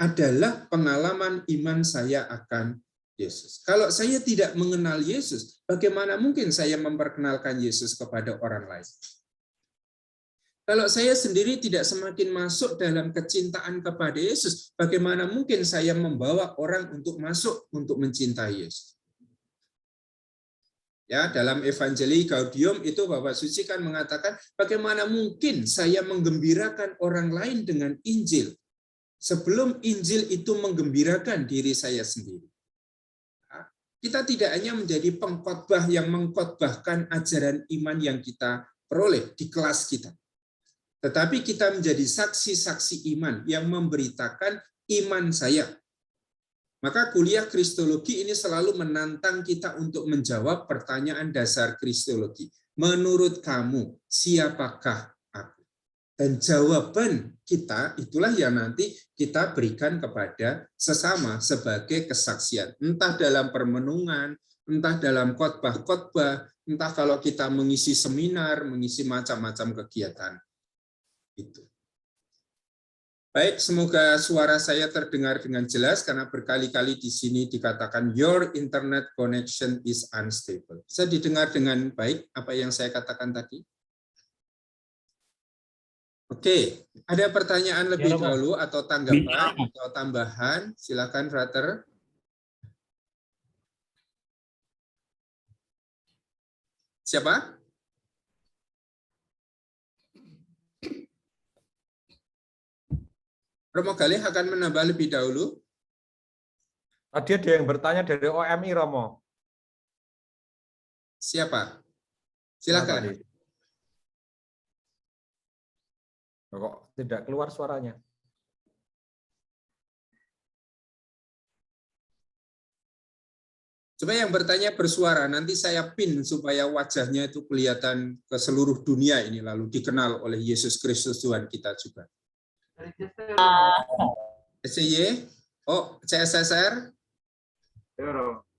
Speaker 1: adalah pengalaman iman saya akan Yesus. Kalau saya tidak mengenal Yesus, bagaimana mungkin saya memperkenalkan Yesus kepada orang lain? Kalau saya sendiri tidak semakin masuk dalam kecintaan kepada Yesus, bagaimana mungkin saya membawa orang untuk masuk untuk mencintai Yesus? Ya, dalam Evangelii Gaudium itu Bapak Suci kan mengatakan, bagaimana mungkin saya menggembirakan orang lain dengan Injil sebelum Injil itu menggembirakan diri saya sendiri. Kita tidak hanya menjadi pengkhotbah yang mengkhotbahkan ajaran iman yang kita peroleh di kelas kita, tetapi kita menjadi saksi-saksi iman yang memberitakan iman saya. Maka kuliah Kristologi ini selalu menantang kita untuk menjawab pertanyaan dasar Kristologi. Menurut kamu, siapakah aku? Dan jawaban kita itulah yang nanti kita berikan kepada sesama sebagai kesaksian. Entah dalam permenungan, entah dalam khotbah-khotbah, entah kalau kita mengisi seminar, mengisi macam-macam kegiatan. Itu. Baik, semoga suara saya terdengar dengan jelas karena berkali-kali di sini dikatakan your internet connection is unstable. Bisa didengar dengan baik apa yang saya katakan tadi? Oke, ada pertanyaan lebih
Speaker 2: Ya, Romo.
Speaker 1: dahulu atau tanggapan atau tambahan? Silakan, Frater. Siapa? Romo Galih akan menambah lebih dahulu.
Speaker 2: Tadi ada yang bertanya dari OMI, Romo.
Speaker 1: Siapa?
Speaker 2: Nah,
Speaker 1: Silakan.
Speaker 2: tadi. Kok tidak keluar suaranya?
Speaker 1: Coba yang bertanya bersuara, nanti saya pin supaya wajahnya itu kelihatan ke seluruh dunia ini, lalu dikenal oleh Yesus Kristus Tuhan kita juga. SCY? Oh, CSSR?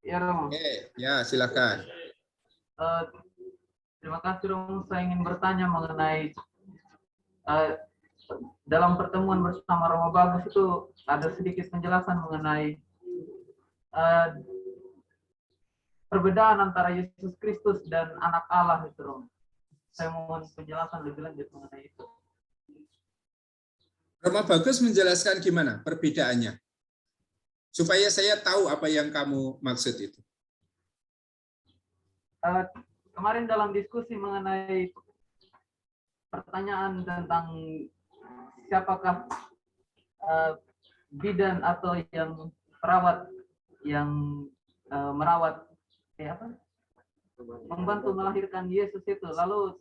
Speaker 3: Ya, Romo.
Speaker 1: Oke, ya silakan.
Speaker 3: Terima kasih, Romo. Saya ingin bertanya mengenai dalam pertemuan bersama Romo Bagus itu ada sedikit penjelasan mengenai perbedaan antara Yesus Kristus dan anak Allah itu, Romo. Saya mohon penjelasan lebih lanjut mengenai itu.
Speaker 1: Romo Bagus menjelaskan gimana perbedaannya, supaya saya tahu apa yang kamu maksud itu.
Speaker 3: Kemarin dalam diskusi mengenai pertanyaan tentang siapakah bidan atau yang perawat yang merawat membantu melahirkan Yesus itu, lalu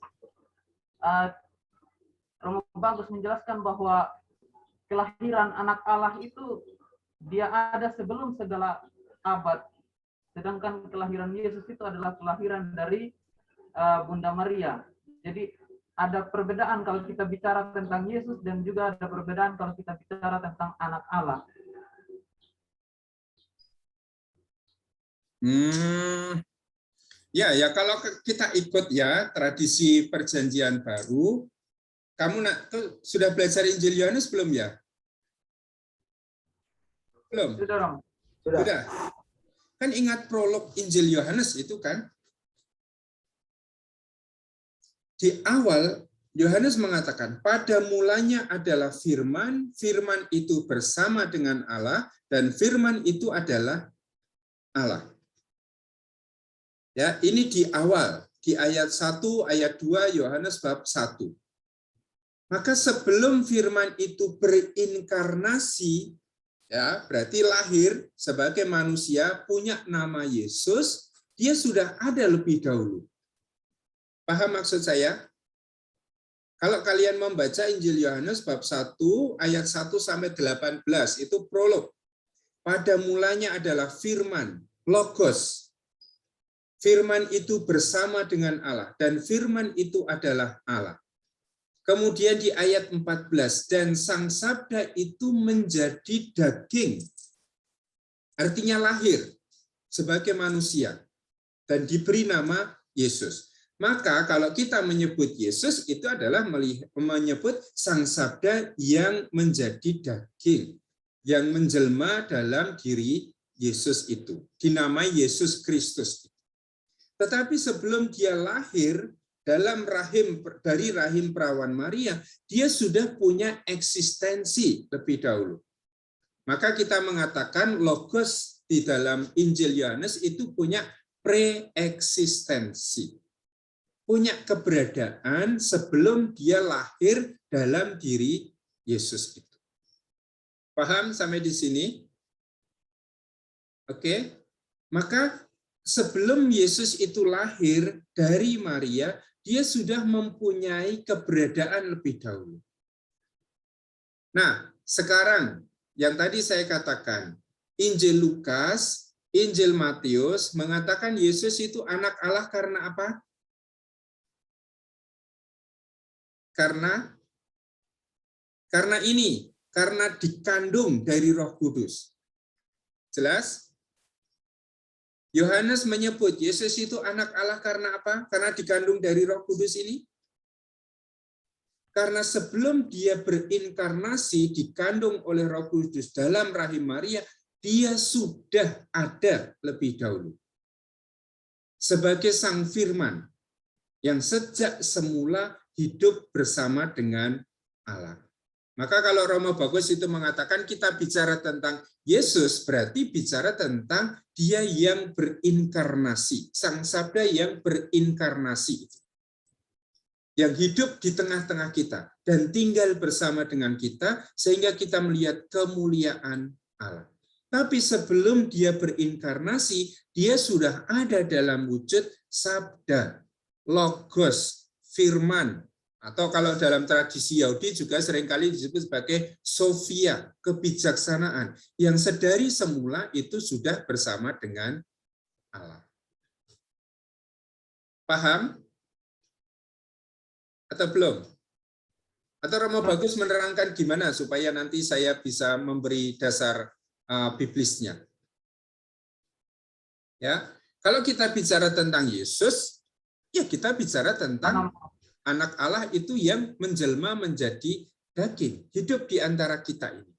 Speaker 3: Romo Bagus menjelaskan bahwa kelahiran anak Allah itu dia ada sebelum segala abad, sedangkan kelahiran Yesus itu adalah kelahiran dari Bunda Maria. Jadi ada perbedaan kalau kita bicara tentang Yesus dan juga ada perbedaan kalau kita bicara tentang anak Allah.
Speaker 1: Ya kalau kita ikut ya tradisi Perjanjian Baru, kamu sudah belajar Injil Yohanes belum ya? Belum?
Speaker 3: Sudah, Rom.
Speaker 1: Sudah. Kan ingat prolog Injil Yohanes itu kan? Di awal Yohanes mengatakan, pada mulanya adalah firman, firman itu bersama dengan Allah, dan firman itu adalah Allah. Ya, ini di awal, di ayat 1, ayat 2, Yohanes bab 1. Maka sebelum firman itu berinkarnasi, ya, berarti lahir sebagai manusia, punya nama Yesus, dia sudah ada lebih dahulu. Paham maksud saya? Kalau kalian membaca Injil Yohanes bab 1 ayat 1 sampai 18 itu prolog. Pada mulanya adalah firman, logos. Firman itu bersama dengan Allah dan firman itu adalah Allah. Kemudian di ayat 14, dan sang sabda itu menjadi daging. Artinya lahir sebagai manusia dan diberi nama Yesus. Maka kalau kita menyebut Yesus itu adalah menyebut sang sabda yang menjadi daging, yang menjelma dalam diri Yesus itu, dinamai Yesus Kristus. Tetapi sebelum dia lahir dari rahim perawan Maria, dia sudah punya eksistensi lebih dahulu. Maka kita mengatakan logos di dalam Injil Yohanes itu punya preeksistensi. Punya keberadaan sebelum dia lahir dalam diri Yesus itu. Paham sampai di sini? Oke. Maka sebelum Yesus itu lahir dari Maria, dia sudah mempunyai keberadaan lebih dahulu. Nah, sekarang yang tadi saya katakan, Injil Lukas, Injil Matius mengatakan Yesus itu anak Allah karena apa? Karena ini, karena dikandung dari Roh Kudus. Jelas? Yohanes menyebut Yesus itu anak Allah karena apa? Karena dikandung dari Roh Kudus ini. Karena sebelum dia berinkarnasi, dikandung oleh Roh Kudus dalam rahim Maria, dia sudah ada lebih dahulu. Sebagai sang firman yang sejak semula hidup bersama dengan Allah. Maka kalau Romo Bagus itu mengatakan kita bicara tentang Yesus, berarti bicara tentang dia yang berinkarnasi, Sang Sabda yang berinkarnasi, yang hidup di tengah-tengah kita dan tinggal bersama dengan kita sehingga kita melihat kemuliaan Allah. Tapi sebelum dia berinkarnasi, dia sudah ada dalam wujud sabda, logos, firman, atau kalau dalam tradisi Yahudi juga seringkali disebut sebagai Sofia, kebijaksanaan, yang sedari semula itu sudah bersama dengan Allah. Paham? Atau belum? Atau Romo Bagus menerangkan gimana supaya nanti saya bisa memberi dasar biblisnya. Ya, kalau kita bicara tentang Yesus, ya kita bicara tentang anak Allah itu yang menjelma menjadi daging, hidup di antara kita ini.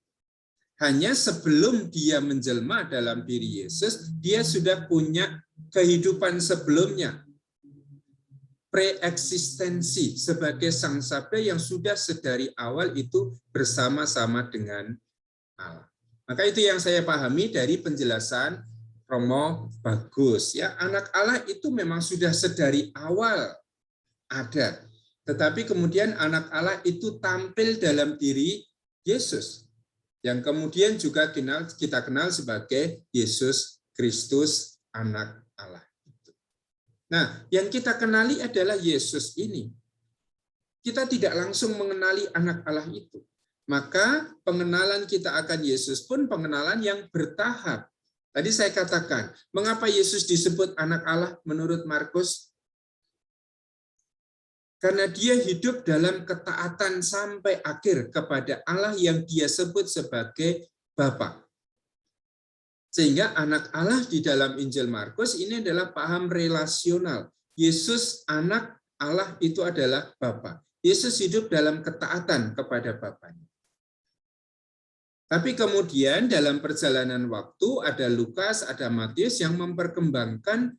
Speaker 1: Hanya sebelum dia menjelma dalam diri Yesus, dia sudah punya kehidupan sebelumnya, preeksistensi sebagai Sang Sabda yang sudah sedari awal itu bersama-sama dengan Allah. Maka itu yang saya pahami dari penjelasan Romo Bagus. Ya, anak Allah itu memang sudah sedari awal ada. Tetapi kemudian anak Allah itu tampil dalam diri Yesus. Yang kemudian juga kita kenal sebagai Yesus Kristus, anak Allah. Nah, yang kita kenali adalah Yesus ini. Kita tidak langsung mengenali anak Allah itu. Maka pengenalan kita akan Yesus pun pengenalan yang bertahap. Tadi saya katakan, mengapa Yesus disebut anak Allah menurut Markus? Karena dia hidup dalam ketaatan sampai akhir kepada Allah yang dia sebut sebagai Bapa. Sehingga anak Allah di dalam Injil Markus ini adalah paham relasional. Yesus anak Allah itu adalah Bapa. Yesus hidup dalam ketaatan kepada Bapanya. Tapi kemudian dalam perjalanan waktu ada Lukas, ada Matius yang memperkembangkan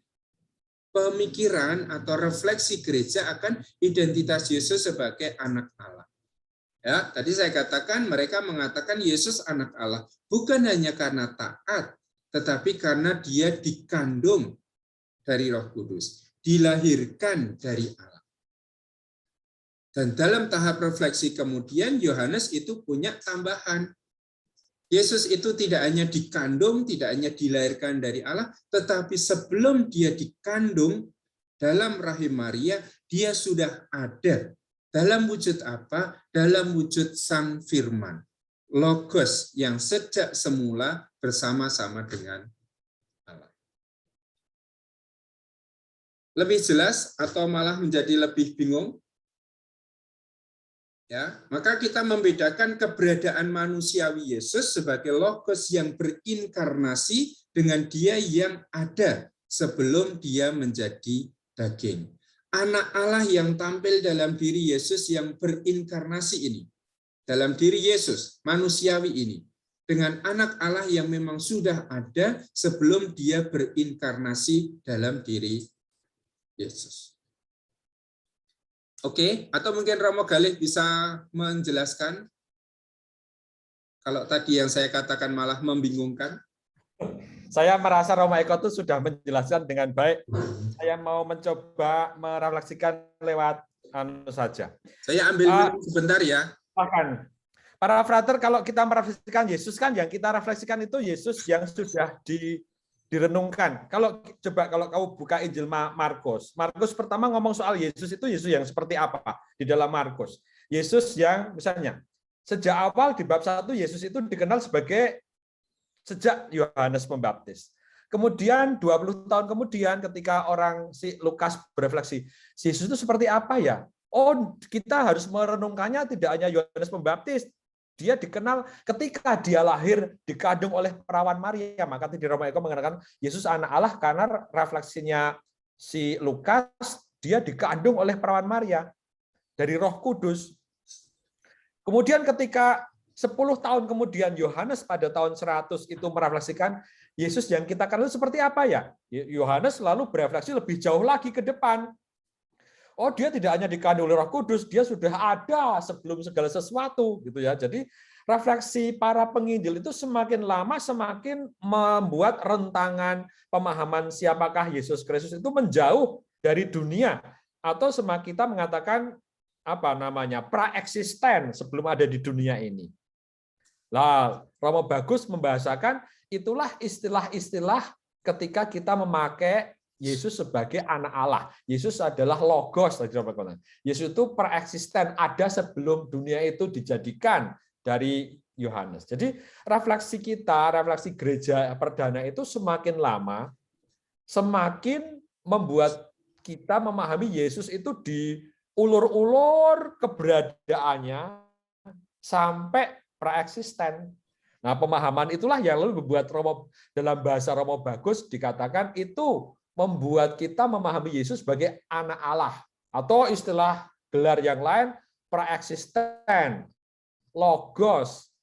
Speaker 1: pemikiran atau refleksi gereja akan identitas Yesus sebagai anak Allah. Ya, tadi saya katakan mereka mengatakan Yesus anak Allah bukan hanya karena taat, tetapi karena dia dikandung dari Roh Kudus, dilahirkan dari Allah. Dan dalam tahap refleksi kemudian Yohanes itu punya tambahan. Yesus itu tidak hanya dikandung, tidak hanya dilahirkan dari Allah, tetapi sebelum dia dikandung dalam rahim Maria, dia sudah ada. Dalam wujud apa? Dalam wujud Sang Firman. Logos yang sejak semula bersama-sama dengan Allah. Lebih jelas atau malah menjadi lebih bingung? Ya, maka kita membedakan keberadaan manusiawi Yesus sebagai logos yang berinkarnasi dengan dia yang ada sebelum dia menjadi daging. Anak Allah yang tampil dalam diri Yesus yang berinkarnasi ini. Dalam diri Yesus, manusiawi ini. Dengan anak Allah yang memang sudah ada sebelum dia berinkarnasi dalam diri Yesus. Oke, atau mungkin Romo Galih bisa menjelaskan kalau tadi yang saya katakan malah membingungkan.
Speaker 2: Saya merasa Romo Eko itu sudah menjelaskan dengan baik. Saya mau mencoba merefleksikan lewat saja.
Speaker 1: Saya ambil minum sebentar ya.
Speaker 2: Bahkan para frater, kalau kita merefleksikan Yesus kan yang kita refleksikan itu Yesus yang sudah direnungkan. Kalau kamu buka Injil Markus pertama ngomong soal Yesus itu Yesus yang seperti apa di dalam Markus. Yesus yang misalnya sejak awal di bab 1 Yesus itu dikenal sebagai sejak Yohanes Pembaptis. Kemudian 20 tahun kemudian ketika si Lukas berefleksi, Yesus itu seperti apa ya? Oh, kita harus merenungkannya tidak hanya Yohanes Pembaptis. Dia dikenal ketika dia lahir dikandung oleh perawan Maria. Maka di Romo Eko mengatakan Yesus anak Allah karena refleksinya si Lukas, dia dikandung oleh perawan Maria dari Roh Kudus. Kemudian ketika 10 tahun kemudian Yohanes pada tahun 100 itu merefleksikan Yesus yang kita kenal seperti apa ya? Yohanes lalu berefleksi lebih jauh lagi ke depan. Oh, dia tidak hanya dikandung oleh Roh Kudus, dia sudah ada sebelum segala sesuatu, gitu ya. Jadi refleksi para penginjil itu semakin lama semakin membuat rentangan pemahaman siapakah Yesus Kristus itu menjauh dari dunia, atau semakin kita mengatakan apa namanya praeksisten sebelum ada di dunia ini. Nah, Romo Bagus membahasakan itulah istilah-istilah ketika kita memakai Yesus sebagai anak Allah. Yesus adalah logos. Yesus itu praeksisten, ada sebelum dunia itu dijadikan dari Yohanes. Jadi refleksi kita, refleksi gereja perdana itu semakin lama, semakin membuat kita memahami Yesus itu diulur-ulur keberadaannya sampai praeksisten. Nah, pemahaman itulah yang lalu membuat dalam bahasa Romo Bagus dikatakan itu membuat kita memahami Yesus sebagai anak Allah, atau istilah gelar yang lain praeksisten, logos.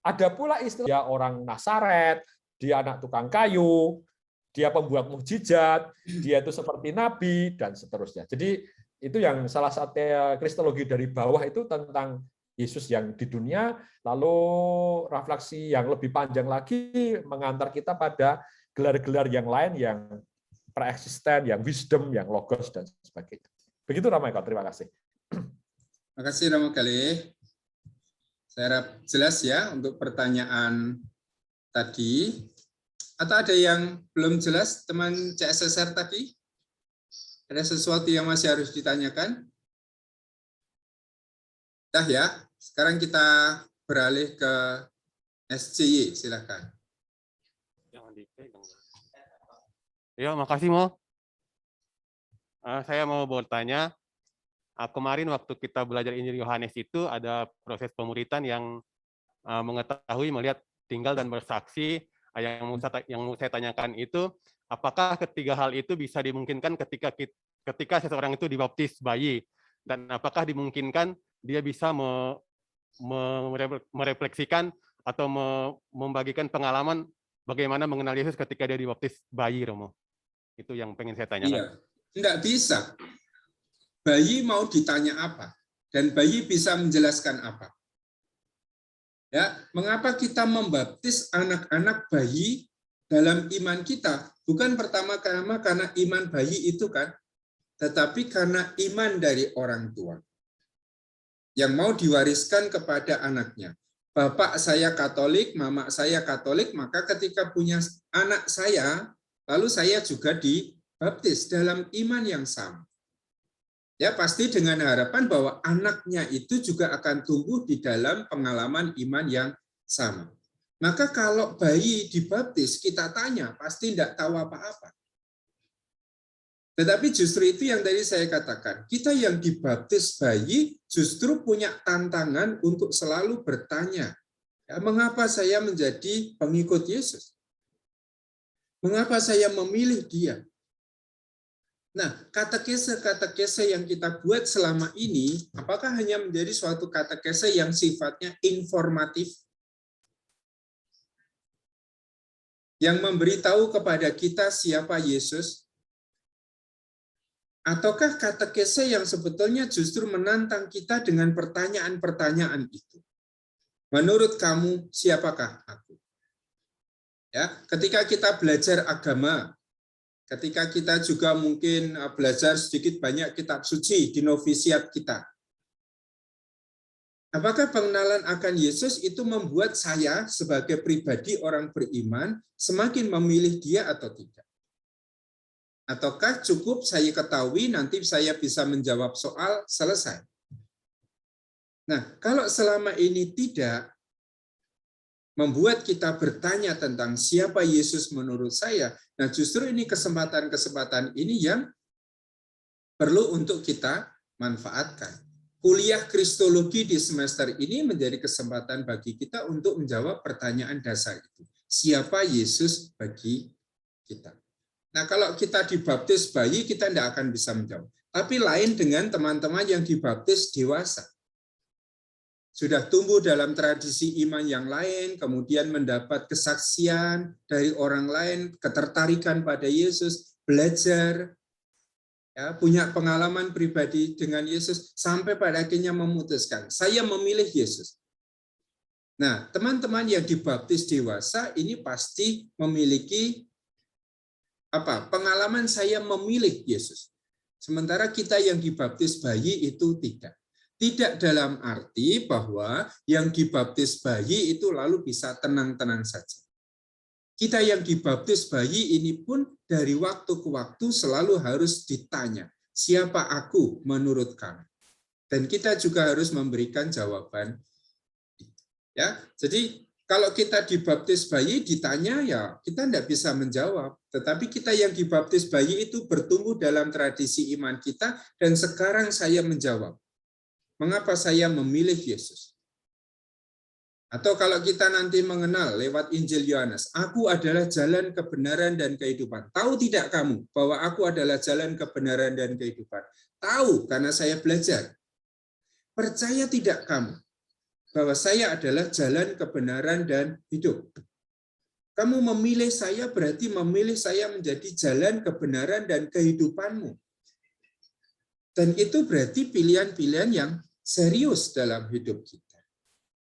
Speaker 2: Ada pula istilah dia orang Nazaret, dia anak tukang kayu, dia pembuat mukjizat, dia itu seperti nabi, dan seterusnya. Jadi itu yang salah satu kristologi dari bawah itu tentang Yesus yang di dunia, lalu refleksi yang lebih panjang lagi mengantar kita pada gelar-gelar yang lain yang praeksisten, yang wisdom, yang logos, dan sebagainya. Begitu Romo Eko, terima kasih.
Speaker 1: Terima kasih Romo Galih. Saya harap jelas ya untuk pertanyaan tadi. Atau ada yang belum jelas teman CSSR tadi? Ada sesuatu yang masih harus ditanyakan? Dah ya, sekarang kita beralih ke SCY, silakan.
Speaker 4: Jangan dipegang. Ya, makasih Mo. Saya mau bertanya, kemarin waktu kita belajar Injil Yohanes itu ada proses pemuritan yang mengetahui, melihat, tinggal dan bersaksi. Yang mau saya tanyakan itu, apakah ketiga hal itu bisa dimungkinkan ketika seseorang itu dibaptis bayi, dan apakah dimungkinkan dia bisa merefleksikan atau membagikan pengalaman bagaimana mengenal Yesus ketika dia dibaptis bayi, Romo. Itu yang pengen saya tanyakan.
Speaker 1: Iya, enggak bisa. Bayi mau ditanya apa? Dan bayi bisa menjelaskan apa? Ya, mengapa kita membaptis anak-anak bayi dalam iman kita? Bukan pertama-tama karena iman bayi itu kan, tetapi karena iman dari orang tua yang mau diwariskan kepada anaknya. Bapak saya Katolik, mama saya Katolik, maka ketika punya anak saya, lalu saya juga dibaptis dalam iman yang sama. Ya, pasti dengan harapan bahwa anaknya itu juga akan tumbuh di dalam pengalaman iman yang sama. Maka kalau bayi dibaptis, kita tanya, pasti tidak tahu apa-apa. Tetapi justru itu yang tadi saya katakan, kita yang dibaptis bayi justru punya tantangan untuk selalu bertanya, ya, mengapa saya menjadi pengikut Yesus? Mengapa saya memilih dia? Nah, katekese yang kita buat selama ini, apakah hanya menjadi suatu katekese yang sifatnya informatif? Yang memberitahu kepada kita siapa Yesus? Ataukah katekese yang sebetulnya justru menantang kita dengan pertanyaan-pertanyaan itu? Menurut kamu, siapakah aku? Ya, ketika kita belajar agama, ketika kita juga mungkin belajar sedikit banyak kitab suci di novisiat kita, apakah pengenalan akan Yesus itu membuat saya sebagai pribadi orang beriman semakin memilih dia atau tidak? Ataukah cukup saya ketahui, nanti saya bisa menjawab soal, selesai? Nah, kalau selama ini tidak membuat kita bertanya tentang siapa Yesus menurut saya, nah justru ini kesempatan-kesempatan ini yang perlu untuk kita manfaatkan. Kuliah Kristologi di semester ini menjadi kesempatan bagi kita untuk menjawab pertanyaan dasar itu. Siapa Yesus bagi kita? Nah, kalau kita dibaptis bayi, kita tidak akan bisa menjawab. Tapi lain dengan teman-teman yang dibaptis dewasa. Sudah tumbuh dalam tradisi iman yang lain, kemudian mendapat kesaksian dari orang lain, ketertarikan pada Yesus, belajar, ya, punya pengalaman pribadi dengan Yesus, sampai pada akhirnya memutuskan, saya memilih Yesus. Nah, teman-teman yang dibaptis dewasa ini pasti memiliki pengalaman saya memilih Yesus. Sementara kita yang dibaptis bayi itu tidak. Tidak dalam arti bahwa yang dibaptis bayi itu lalu bisa tenang-tenang saja. Kita yang dibaptis bayi ini pun dari waktu ke waktu selalu harus ditanya, siapa aku menurut kamu? Dan kita juga harus memberikan jawaban. Ya, jadi kalau kita dibaptis bayi ditanya, ya kita tidak bisa menjawab. Tetapi kita yang dibaptis bayi itu bertumbuh dalam tradisi iman kita, dan sekarang saya menjawab, mengapa saya memilih Yesus? Atau kalau kita nanti mengenal lewat Injil Yohanes, aku adalah jalan kebenaran dan kehidupan. Tahu tidak kamu bahwa aku adalah jalan kebenaran dan kehidupan? Tahu, karena saya belajar. Percaya tidak kamu bahwa saya adalah jalan kebenaran dan hidup? Kamu memilih saya berarti memilih saya menjadi jalan kebenaran dan kehidupanmu. Dan itu berarti pilihan-pilihan yang serius dalam hidup kita.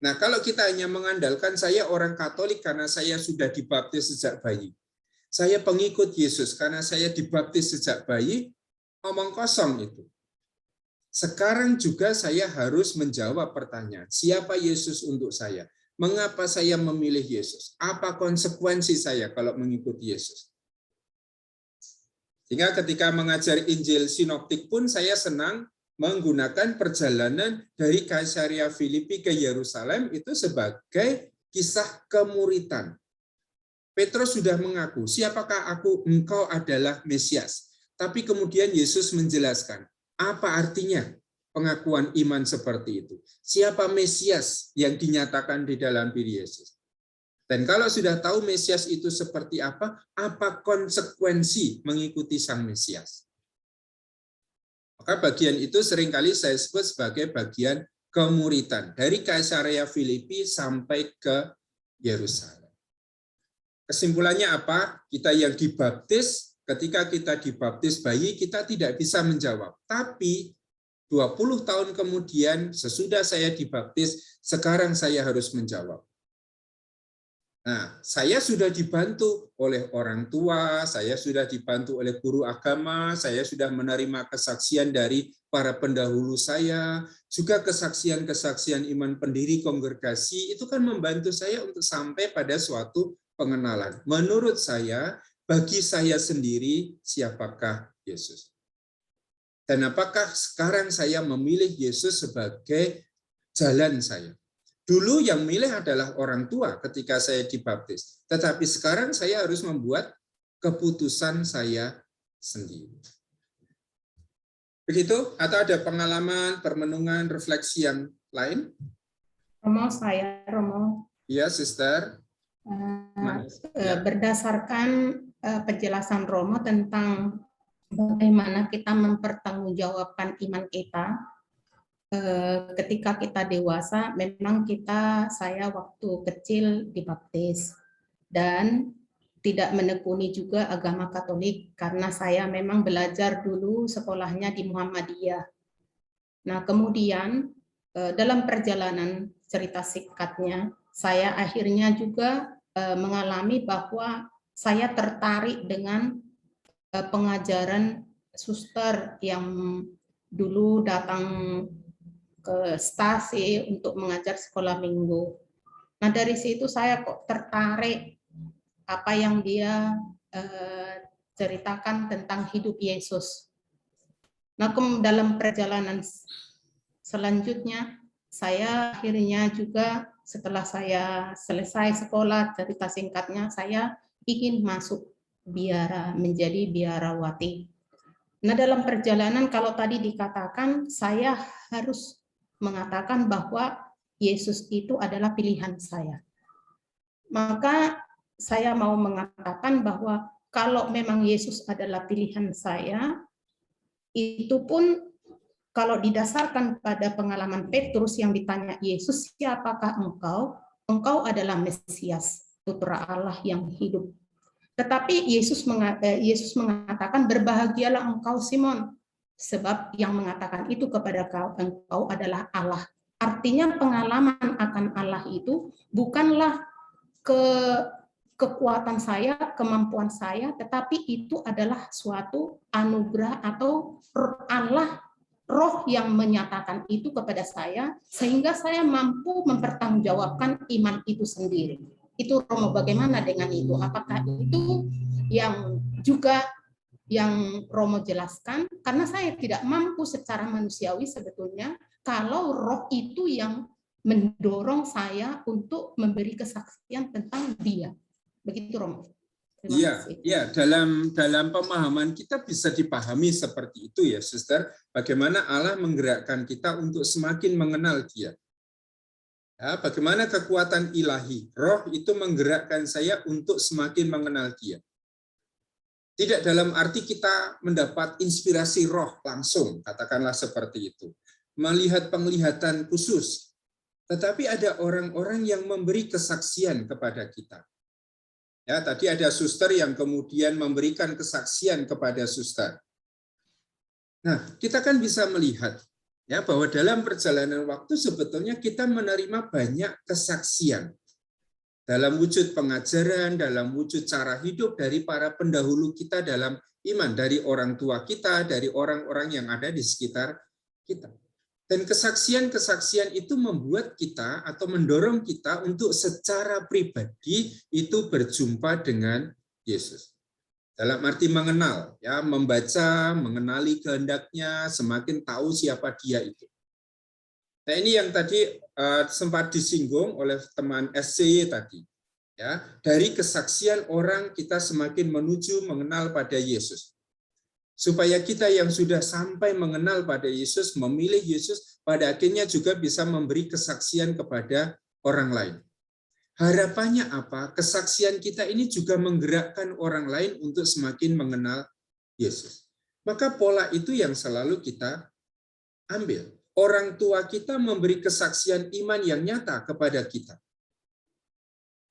Speaker 1: Nah, kalau kita hanya mengandalkan saya orang Katolik karena saya sudah dibaptis sejak bayi, saya pengikut Yesus karena saya dibaptis sejak bayi, omong kosong itu. Sekarang juga saya harus menjawab pertanyaan, siapa Yesus untuk saya? Mengapa saya memilih Yesus? Apa konsekuensi saya kalau mengikuti Yesus? Sehingga ketika mengajar Injil Sinoptik pun saya senang menggunakan perjalanan dari Kaisaria Filipi ke Yerusalem itu sebagai kisah kemuritan. Petrus sudah mengaku, siapakah aku? Engkau adalah Mesias. Tapi kemudian Yesus menjelaskan, apa artinya pengakuan iman seperti itu? Siapa Mesias yang dinyatakan di dalam diri Yesus? Dan kalau sudah tahu Mesias itu seperti apa konsekuensi mengikuti Sang Mesias? Maka bagian itu seringkali saya sebut sebagai bagian kemuritan. Dari Kaisaria Filipi sampai ke Yerusalem. Kesimpulannya apa? Kita yang dibaptis, ketika kita dibaptis bayi, kita tidak bisa menjawab. Tapi 20 tahun kemudian, sesudah saya dibaptis, sekarang saya harus menjawab. Nah, saya sudah dibantu oleh orang tua, saya sudah dibantu oleh guru agama, saya sudah menerima kesaksian dari para pendahulu saya, juga kesaksian-kesaksian iman pendiri kongregasi, itu kan membantu saya untuk sampai pada suatu pengenalan. Menurut saya, bagi saya sendiri, siapakah Yesus? Dan apakah sekarang saya memilih Yesus sebagai jalan saya? Dulu yang milih adalah orang tua ketika saya dibaptis. Tetapi sekarang saya harus membuat keputusan saya sendiri. Begitu? Atau ada pengalaman, permenungan, refleksi yang lain?
Speaker 5: Romo.
Speaker 1: Iya, Sister.
Speaker 5: Berdasarkan penjelasan Romo tentang bagaimana kita mempertanggungjawabkan iman kita, ketika kita dewasa, memang saya waktu kecil dibaptis dan tidak menekuni juga agama Katolik karena saya memang belajar dulu sekolahnya di Muhammadiyah. Nah, kemudian dalam perjalanan cerita singkatnya, saya akhirnya juga mengalami bahwa saya tertarik dengan pengajaran suster yang dulu datang ke stasi untuk mengajar sekolah minggu. Nah, dari situ saya kok tertarik apa yang dia ceritakan tentang hidup Yesus. Nah, dalam perjalanan selanjutnya, saya akhirnya juga setelah saya selesai sekolah, cerita singkatnya, saya ingin masuk biara, menjadi biarawati. Nah, dalam perjalanan kalau tadi dikatakan, saya harus mengatakan bahwa Yesus itu adalah pilihan saya. Maka saya mau mengatakan bahwa kalau memang Yesus adalah pilihan saya, itu pun kalau didasarkan pada pengalaman Petrus yang ditanya Yesus, siapakah engkau? Engkau adalah Mesias, Putra Allah yang hidup. Tetapi Yesus mengatakan, berbahagialah engkau Simon, sebab yang mengatakan itu kepada engkau adalah Allah. Artinya pengalaman akan Allah itu bukanlah kekuatan saya, kemampuan saya, tetapi itu adalah suatu anugerah atau Allah, Roh yang menyatakan itu kepada saya, sehingga saya mampu mempertanggungjawabkan iman itu sendiri. Itu Romo, bagaimana dengan itu? Apakah itu yang juga yang Romo jelaskan? Karena saya tidak mampu secara manusiawi sebetulnya, kalau Roh itu yang mendorong saya untuk memberi kesaksian tentang Dia. Begitu Romo.
Speaker 1: Iya, dalam pemahaman kita bisa dipahami seperti itu ya, Suster. Bagaimana Allah menggerakkan kita untuk semakin mengenal Dia. Ya, bagaimana kekuatan ilahi, Roh itu menggerakkan saya untuk semakin mengenal Dia. Tidak dalam arti kita mendapat inspirasi Roh langsung, katakanlah seperti itu. Melihat penglihatan khusus. Tetapi ada orang-orang yang memberi kesaksian kepada kita. Ya, tadi ada suster yang kemudian memberikan kesaksian kepada suster. Nah, kita kan bisa melihat ya bahwa dalam perjalanan waktu sebetulnya kita menerima banyak kesaksian dalam wujud pengajaran, dalam wujud cara hidup dari para pendahulu kita dalam iman, dari orang tua kita, dari orang-orang yang ada di sekitar kita. Dan kesaksian-kesaksian itu membuat kita atau mendorong kita untuk secara pribadi itu berjumpa dengan Yesus. Dalam arti mengenal, ya, membaca, mengenali kehendaknya, semakin tahu siapa Dia itu. Nah, ini yang tadi sempat disinggung oleh teman SCY tadi. Ya, dari kesaksian orang kita semakin menuju mengenal pada Yesus. Supaya kita yang sudah sampai mengenal pada Yesus, memilih Yesus, pada akhirnya juga bisa memberi kesaksian kepada orang lain. Harapannya apa? Kesaksian kita ini juga menggerakkan orang lain untuk semakin mengenal Yesus. Maka pola itu yang selalu kita ambil. Orang tua kita memberi kesaksian iman yang nyata kepada kita.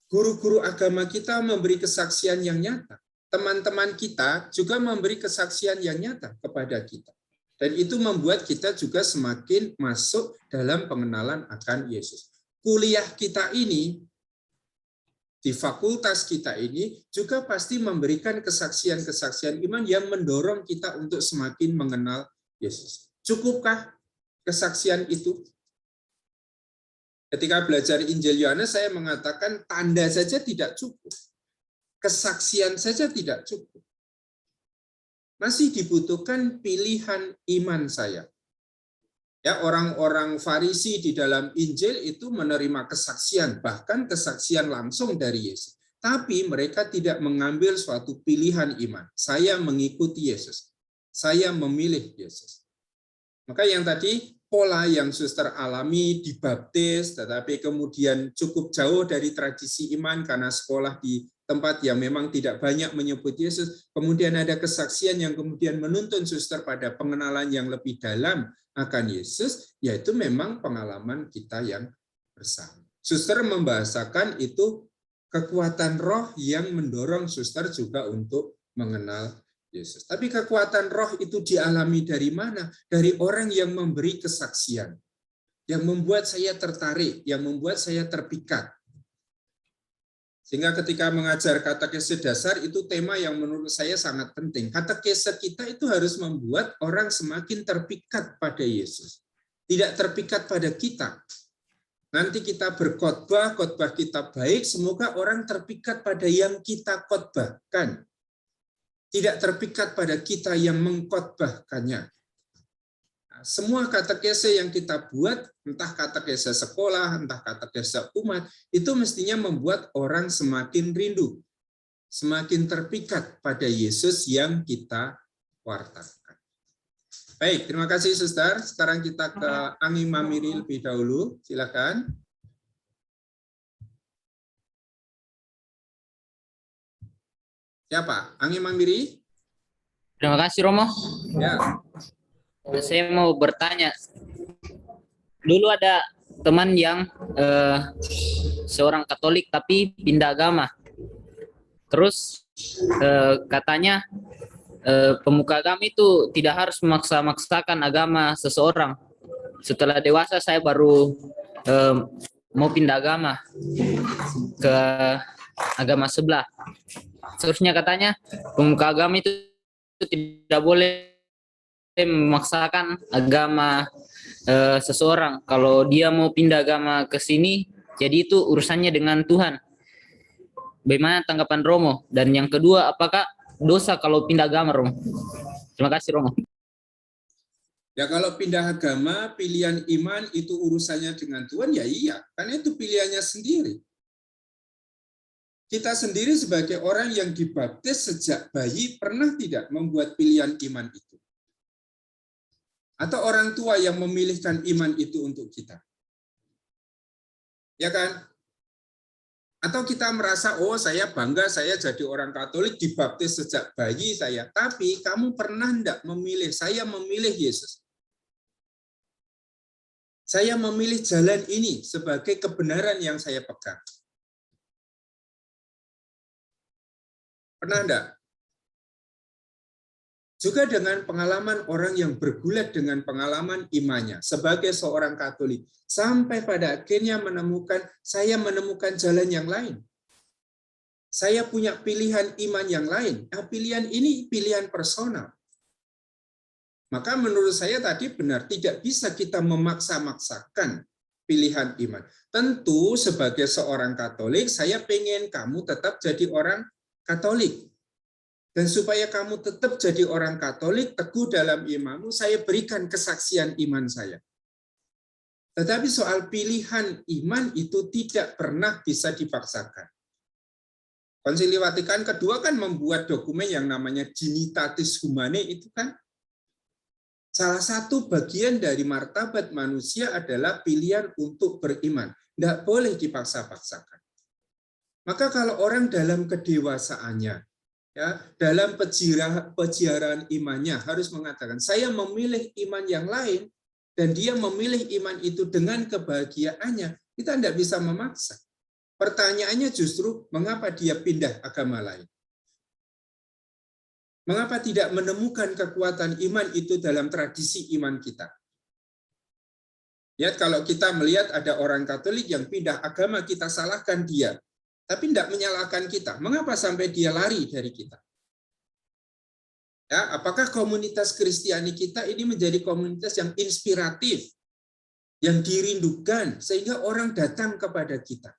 Speaker 1: Guru-guru agama kita memberi kesaksian yang nyata. Teman-teman kita juga memberi kesaksian yang nyata kepada kita. Dan itu membuat kita juga semakin masuk dalam pengenalan akan Yesus. Kuliah kita ini, di fakultas kita ini, juga pasti memberikan kesaksian-kesaksian iman yang mendorong kita untuk semakin mengenal Yesus. Cukupkah kesaksian itu? Ketika belajar Injil Yohanes, saya mengatakan tanda saja tidak cukup. Kesaksian saja tidak cukup. Masih dibutuhkan pilihan iman saya. Ya, orang-orang Farisi di dalam Injil itu menerima kesaksian, bahkan kesaksian langsung dari Yesus. Tapi mereka tidak mengambil suatu pilihan iman. Saya mengikuti Yesus. Saya memilih Yesus. Maka yang tadi pola yang suster alami dibaptis, tetapi kemudian cukup jauh dari tradisi iman karena sekolah di tempat yang memang tidak banyak menyebut Yesus, kemudian ada kesaksian yang kemudian menuntun suster pada pengenalan yang lebih dalam akan Yesus, yaitu memang pengalaman kita yang bersama. Suster membahasakan itu kekuatan roh yang mendorong suster juga untuk mengenal Yesus. Tapi kekuatan roh itu dialami dari mana? Dari orang yang memberi kesaksian, yang membuat saya tertarik, yang membuat saya terpikat. Sehingga ketika mengajar katekese dasar, itu tema yang menurut saya sangat penting. Katekese kita itu harus membuat orang semakin terpikat pada Yesus. Tidak terpikat pada kita. Nanti kita berkhotbah, khotbah kita baik, semoga orang terpikat pada yang kita khotbahkan. Tidak terpikat pada kita yang mengkhotbahkannya. Semua katekese yang kita buat, entah katekese sekolah, entah katekese umat, itu mestinya membuat orang semakin rindu, semakin terpikat pada Yesus yang kita wartakan. Baik, terima kasih Suster. Sekarang kita ke Anggi Mamiri lebih dahulu. Silakan. Siapa? Anggi Mamiri?
Speaker 6: Terima kasih Romo.
Speaker 1: Ya.
Speaker 6: Saya mau bertanya. Dulu ada teman yang seorang Katolik tapi pindah agama. Terus katanya pemuka agama itu tidak harus memaksa-maksakan agama seseorang. Setelah dewasa saya baru mau pindah agama ke agama sebelah. Seharusnya katanya pemuka agama itu tidak boleh memaksakan agama seseorang. Kalau dia mau pindah agama ke sini, jadi itu urusannya dengan Tuhan. Bagaimana tanggapan Romo? Dan yang kedua, apakah dosa kalau pindah agama, Romo? Terima kasih, Romo.
Speaker 1: Ya kalau pindah agama, pilihan iman itu urusannya dengan Tuhan, ya iya. Karena itu pilihannya sendiri. Kita sendiri sebagai orang yang dibaptis sejak bayi, pernah tidak membuat pilihan iman itu? Atau orang tua yang memilihkan iman itu untuk kita? Ya kan? Atau kita merasa, oh saya bangga saya jadi orang Katolik, dibaptis sejak bayi saya. Tapi kamu pernah enggak memilih, saya memilih Yesus. Saya memilih jalan ini sebagai kebenaran yang saya pegang. Pernah enggak? Juga dengan pengalaman orang yang bergulat dengan pengalaman imannya sebagai seorang Katolik. Sampai pada akhirnya saya menemukan jalan yang lain. Saya punya pilihan iman yang lain. Nah, pilihan ini pilihan personal. Maka menurut saya tadi benar, tidak bisa kita memaksa-maksakan pilihan iman. Tentu sebagai seorang Katolik, saya pengen kamu tetap jadi orang Katolik. Dan supaya kamu tetap jadi orang Katolik, teguh dalam imanmu, saya berikan kesaksian iman saya. Tetapi soal pilihan iman itu tidak pernah bisa dipaksakan. Konsili Vatikan kedua kan membuat dokumen yang namanya Dignitatis Humanae itu kan. Salah satu bagian dari martabat manusia adalah pilihan untuk beriman. Tidak boleh dipaksa-paksakan. Maka kalau orang dalam kedewasaannya, ya, dalam peziarahan imannya harus mengatakan, saya memilih iman yang lain, dan dia memilih iman itu dengan kebahagiaannya, kita tidak bisa memaksa. Pertanyaannya justru, mengapa dia pindah agama lain? Mengapa tidak menemukan kekuatan iman itu dalam tradisi iman kita? Ya, kalau kita melihat ada orang Katolik yang pindah agama, kita salahkan dia. Tapi tidak menyalahkan kita. Mengapa sampai dia lari dari kita? Ya, apakah komunitas Kristiani kita ini menjadi komunitas yang inspiratif, yang dirindukan, sehingga orang datang kepada kita?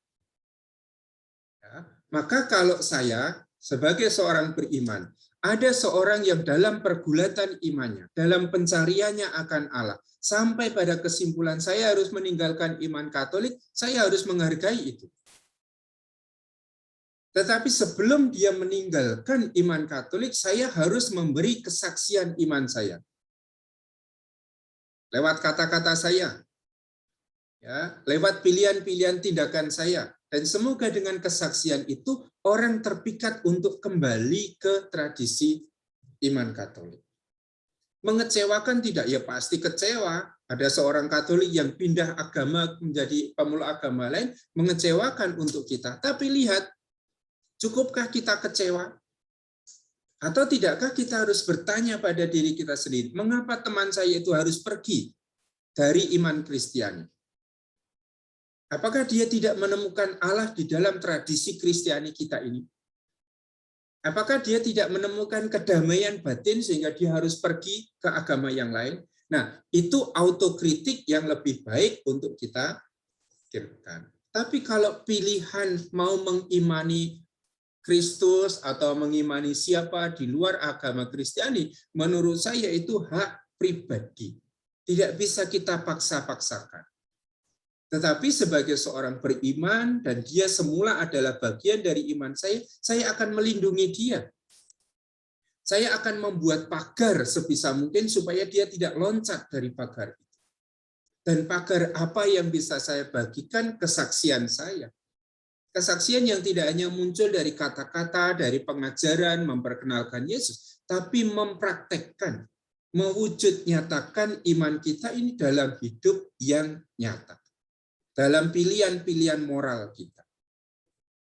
Speaker 1: Ya, maka kalau saya sebagai seorang beriman, ada seorang yang dalam pergulatan imannya, dalam pencariannya akan Allah, sampai pada kesimpulan saya harus meninggalkan iman Katolik, saya harus menghargai itu. Tetapi sebelum dia meninggalkan iman Katolik, saya harus memberi kesaksian iman saya. Lewat kata-kata saya, ya, lewat pilihan-pilihan tindakan saya. Dan semoga dengan kesaksian itu, orang terpikat untuk kembali ke tradisi iman Katolik. Mengecewakan tidak? Ya pasti kecewa. Ada seorang Katolik yang pindah agama menjadi pemeluk agama lain, mengecewakan untuk kita. Tapi lihat, cukupkah kita kecewa? Atau tidakkah kita harus bertanya pada diri kita sendiri, mengapa teman saya itu harus pergi dari iman Kristiani? Apakah dia tidak menemukan Allah di dalam tradisi Kristiani kita ini? Apakah dia tidak menemukan kedamaian batin sehingga dia harus pergi ke agama yang lain? Nah, itu autokritik yang lebih baik untuk kita pikirkan. Tapi kalau pilihan mau mengimani Kristus atau mengimani siapa di luar agama Kristiani, menurut saya itu hak pribadi. Tidak bisa kita paksa-paksakan. Tetapi sebagai seorang beriman, dan dia semula adalah bagian dari iman saya akan melindungi dia. Saya akan membuat pagar sebisa mungkin supaya dia tidak loncat dari pagar itu. Dan pagar apa yang bisa saya bagikan? Kesaksian saya. Kesaksian yang tidak hanya muncul dari kata-kata, dari pengajaran, memperkenalkan Yesus, tapi mempraktekkan, mewujud nyatakan iman kita ini dalam hidup yang nyata. Dalam pilihan-pilihan moral kita.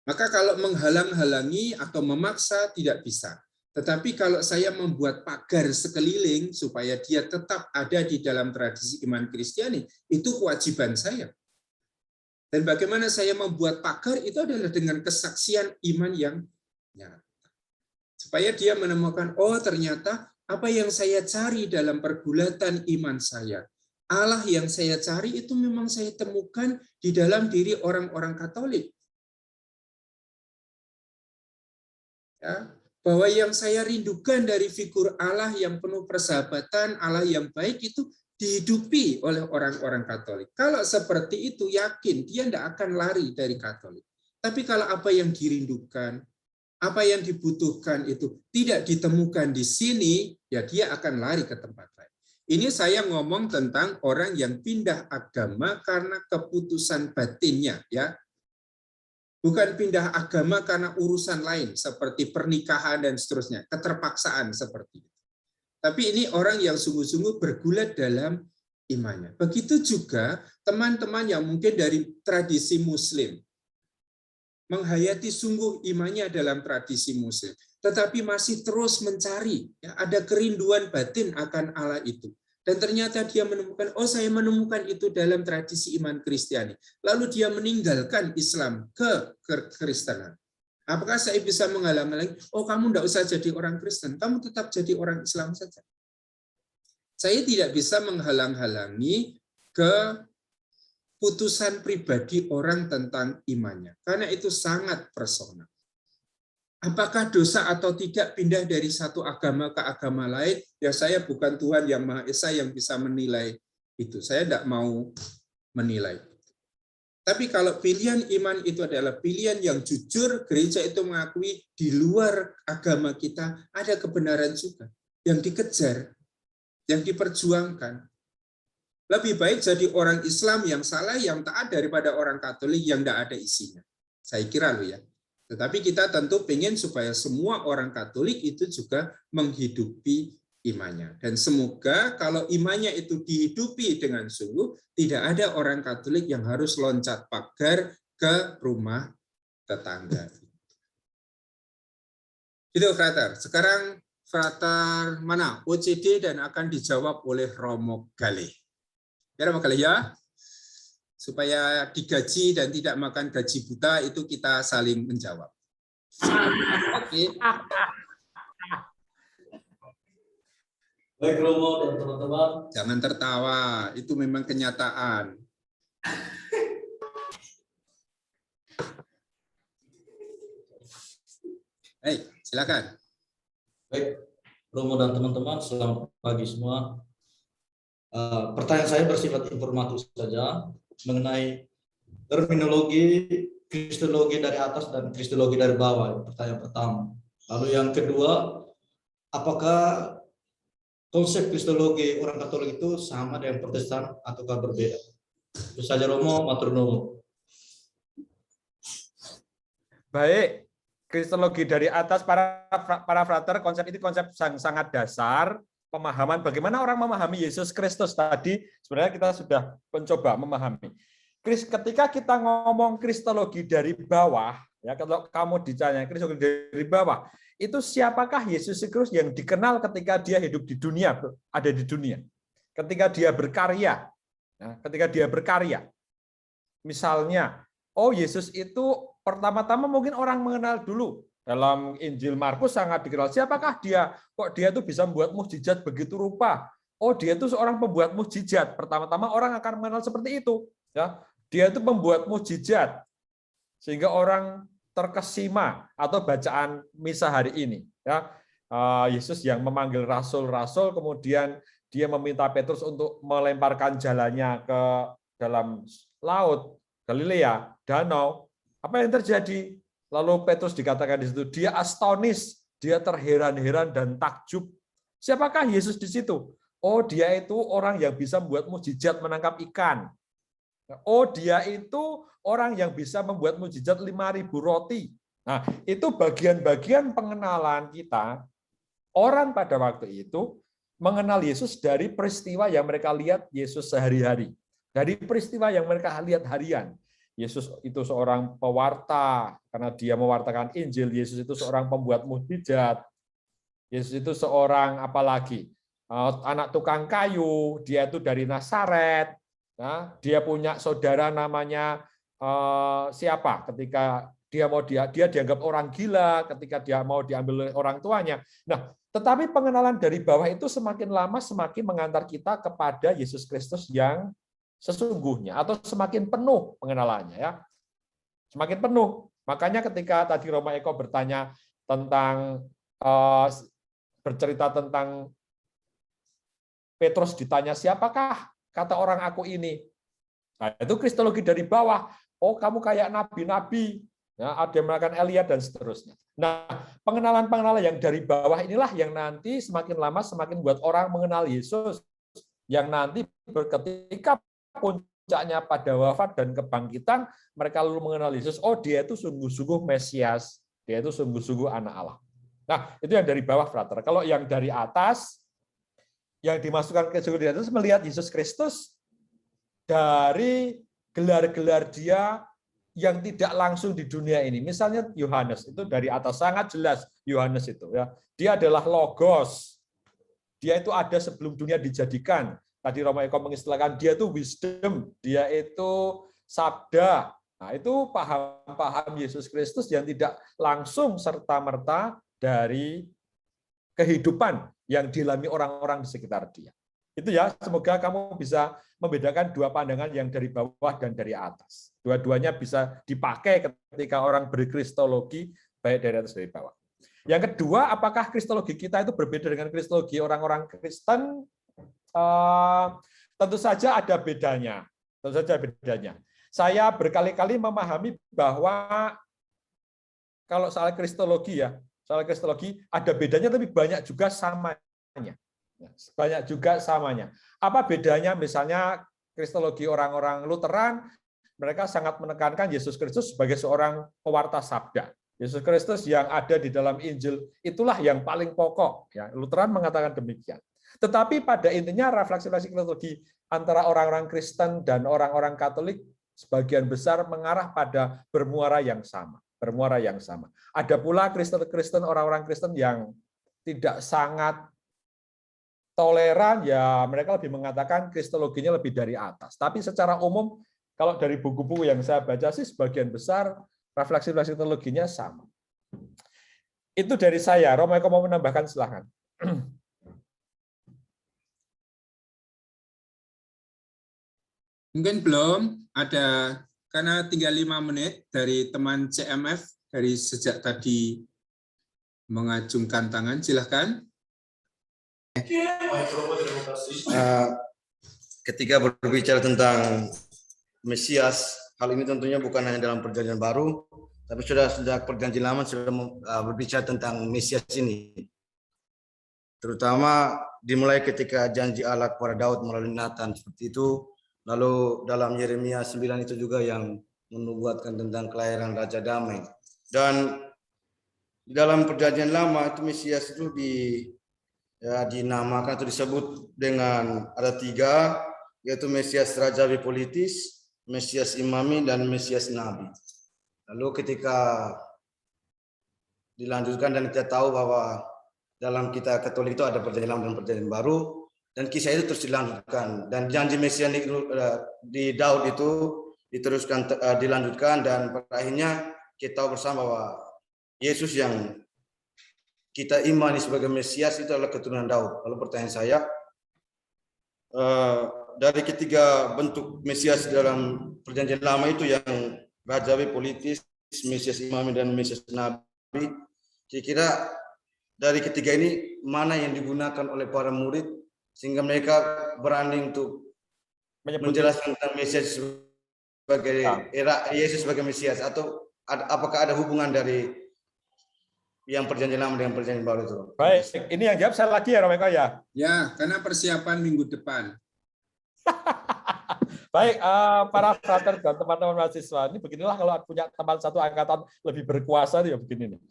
Speaker 1: Maka kalau menghalang-halangi atau memaksa tidak bisa. Tetapi kalau saya membuat pagar sekeliling supaya dia tetap ada di dalam tradisi iman Kristiani, itu kewajiban saya. Dan bagaimana saya membuat pagar itu adalah dengan kesaksian iman yang nyata. Supaya dia menemukan, oh ternyata apa yang saya cari dalam pergulatan iman saya, Allah yang saya cari itu memang saya temukan di dalam diri orang-orang Katolik. Ya, bahwa yang saya rindukan dari figur Allah yang penuh persahabatan, Allah yang baik itu dihidupi oleh orang-orang Katolik. Kalau seperti itu, yakin dia tidak akan lari dari Katolik. Tapi kalau apa yang dirindukan, apa yang dibutuhkan itu tidak ditemukan di sini, ya dia akan lari ke tempat lain. Ini saya ngomong tentang orang yang pindah agama karena keputusan batinnya, ya. Bukan pindah agama karena urusan lain seperti pernikahan dan seterusnya, keterpaksaan seperti itu. Tapi ini orang yang sungguh-sungguh bergulat dalam imannya. Begitu juga teman-teman yang mungkin dari tradisi Muslim, menghayati sungguh imannya dalam tradisi Muslim, tetapi masih terus mencari, ya, ada kerinduan batin akan Allah itu. Dan ternyata dia menemukan, oh saya menemukan itu dalam tradisi iman Kristiani. Lalu dia meninggalkan Islam ke Kristenan. Apakah saya bisa menghalang-halangi? Oh kamu tidak usah jadi orang Kristen, kamu tetap jadi orang Islam saja. Saya tidak bisa menghalang-halangi keputusan pribadi orang tentang imannya, karena itu sangat personal. Apakah dosa atau tidak pindah dari satu agama ke agama lain? Ya saya bukan Tuhan yang Maha Esa yang bisa menilai itu. Saya tidak mau menilai. Tapi kalau pilihan iman itu adalah pilihan yang jujur, gereja itu mengakui di luar agama kita ada kebenaran juga yang dikejar, yang diperjuangkan. Lebih baik jadi orang Islam yang salah, yang taat daripada orang Katolik yang tidak ada isinya. Saya kira loh ya. Tetapi kita tentu ingin supaya semua orang Katolik itu juga menghidupi imannya. Dan semoga kalau imannya itu dihidupi dengan sungguh, tidak ada orang Katolik yang harus loncat pagar ke rumah tetangga. Itu Frater. Sekarang Frater mana? OCD dan akan dijawab oleh Romo Galih. Ya Romo Galih ya? Supaya digaji dan tidak makan gaji buta, itu kita saling menjawab. Oke.
Speaker 7: Baik Romo dan teman-teman.
Speaker 1: Jangan tertawa, itu memang kenyataan. Baik, silakan.
Speaker 7: Baik Romo dan teman-teman, selamat pagi semua. Pertanyaan saya bersifat informatif saja mengenai terminologi kristologi dari atas dan kristologi dari bawah. Pertanyaan pertama. Lalu yang kedua, apakah konsep kristologi orang Katolik itu sama dengan Protestan ataukah berbeda? Itu saja Romo, matur nuwun.
Speaker 2: Baik, kristologi dari atas para frater, konsep ini konsep sangat dasar. Pemahaman bagaimana orang memahami Yesus Kristus tadi sebenarnya kita sudah mencoba memahami. Ketika kita ngomong kristologi dari bawah, ya kalau kamu ditanya kristologi dari bawah, itu siapakah Yesus Kristus yang dikenal ketika dia hidup di dunia, ada di dunia, ketika dia berkarya, misalnya, oh Yesus itu pertama-tama mungkin orang mengenal dulu. Dalam Injil Markus sangat dikenal. Siapakah dia? Kok dia itu bisa membuat mukjizat begitu rupa? Oh, dia itu seorang pembuat mukjizat. Pertama-tama orang akan mengenal seperti itu. Ya, dia itu membuat mukjizat sehingga orang terkesima atau bacaan misa hari ini. Ya, Yesus yang memanggil rasul-rasul, kemudian dia meminta Petrus untuk melemparkan jalannya ke dalam laut, Galilea, danau. Apa yang terjadi? Lalu Petrus dikatakan di situ, dia astonis, dia terheran-heran dan takjub. Siapakah Yesus di situ? Oh, dia itu orang yang bisa membuat mukjizat menangkap ikan. Oh, dia itu orang yang bisa membuat mukjizat 5.000 roti. Nah, itu bagian-bagian pengenalan kita. Orang pada waktu itu mengenal Yesus dari peristiwa yang mereka lihat Yesus sehari-hari. Dari peristiwa yang mereka lihat harian. Yesus itu seorang pewarta karena dia mewartakan Injil. Yesus itu seorang pembuat mukjizat. Yesus itu seorang apalagi anak tukang kayu. Dia itu dari Nazaret. Nah, dia punya saudara namanya siapa? Ketika dia dianggap orang gila, ketika dia mau diambil oleh orang tuanya. Nah, tetapi pengenalan dari bawah itu semakin lama semakin mengantar kita kepada Yesus Kristus yang sesungguhnya, atau semakin penuh pengenalannya, ya, semakin penuh. Makanya ketika tadi Roma Eko bertanya tentang bercerita tentang Petrus ditanya siapakah kata orang aku ini, nah, itu kristologi dari bawah. Oh, kamu kayak nabi-nabi, ya, ada yang mengatakan Elia dan seterusnya. Nah, pengenalan-pengenalan yang dari bawah inilah yang nanti semakin lama semakin buat orang mengenal Yesus, yang nanti ketika puncaknya pada wafat dan kebangkitan, mereka lalu mengenal Yesus. Oh, dia itu sungguh-sungguh Mesias, dia itu sungguh-sungguh anak Allah. Nah, itu yang dari bawah, frater. Kalau yang dari atas, yang dimasukkan ke surga itu melihat Yesus Kristus dari gelar-gelar dia yang tidak langsung di dunia ini. Misalnya Yohanes, itu dari atas sangat jelas Yohanes itu, ya. Dia adalah logos. Dia itu ada sebelum dunia dijadikan. Tadi Roma Eko mengistilahkan dia itu wisdom, dia itu sabda. Nah, itu paham-paham Yesus Kristus yang tidak langsung serta-merta dari kehidupan yang dialami orang-orang di sekitar dia. Itu ya, semoga kamu bisa membedakan dua pandangan yang dari bawah dan dari atas. Dua-duanya bisa dipakai ketika orang berkristologi, baik dari atas dari bawah. Yang kedua, apakah kristologi kita itu berbeda dengan kristologi orang-orang Kristen? Tentu saja ada bedanya. Tentu saja bedanya. Saya berkali-kali memahami bahwa kalau soal kristologi, ya, soal kristologi ada bedanya, tapi banyak juga samanya. Banyak juga samanya. Apa bedanya? Misalnya kristologi orang-orang Lutheran, mereka sangat menekankan Yesus Kristus sebagai seorang pewarta sabda. Yesus Kristus yang ada di dalam Injil itulah yang paling pokok. Ya, Lutheran mengatakan demikian. Tetapi pada intinya refleksi-refleksi kristologi antara orang-orang Kristen dan orang-orang Katolik sebagian besar mengarah pada bermuara yang sama. Bermuara yang sama. Ada pula Kristen-Kristen, orang-orang Kristen yang tidak sangat toleran, ya mereka lebih mengatakan kristologinya lebih dari atas. Tapi secara umum, kalau dari buku-buku yang saya baca sih sebagian besar refleksi-refleksi kristologinya sama. Itu dari saya. Roma Eko mau menambahkan, silahkan.
Speaker 1: Mungkin belum ada, karena tinggal 5 menit dari teman CMF dari sejak tadi mengacungkan tangan, silahkan.
Speaker 8: Ketika berbicara tentang Mesias, hal ini tentunya bukan hanya dalam Perjanjian Baru, tapi sudah sejak Perjanjian Lama sudah berbicara tentang Mesias ini. Terutama dimulai ketika janji Allah kepada Daud melalui Nathan seperti itu. Lalu dalam Yeremia 9 itu juga yang menubuatkan tentang kelahiran Raja Damai. Dan di dalam Perjanjian Lama itu Mesias itu dinamakan atau disebut dengan ada 3, yaitu Mesias Rajawi Politis, Mesias Imami, dan Mesias Nabi. Lalu ketika dilanjutkan dan kita tahu bahwa dalam kita Katolik itu ada Perjanjian Lama dan Perjanjian Baru, dan kisah itu terus dilanjutkan, dan janji mesianik di Daud itu diteruskan, dilanjutkan, dan pada akhirnya kita tahu bersama bahwa Yesus yang kita imani sebagai Mesias itu adalah keturunan Daud. Lalu pertanyaan saya, dari ketiga bentuk Mesias dalam Perjanjian Lama itu yang Rajawi, Politis, Mesias Imami, dan Mesias Nabi, kira-kira dari ketiga ini mana yang digunakan oleh para murid sehingga mereka berani untuk menjelaskan tentang Mesias sebagai Yesus sebagai Mesias, atau apakah ada hubungan dari yang Perjanjian Lama dengan Perjanjian Baru itu?
Speaker 2: Baik, ini yang jawab saya lagi ya, Romeko ya.
Speaker 1: Ya, karena persiapan minggu depan.
Speaker 2: Baik, para frater dan teman-teman mahasiswa, ini beginilah kalau punya teman satu angkatan lebih berkuasa, ya begini nih.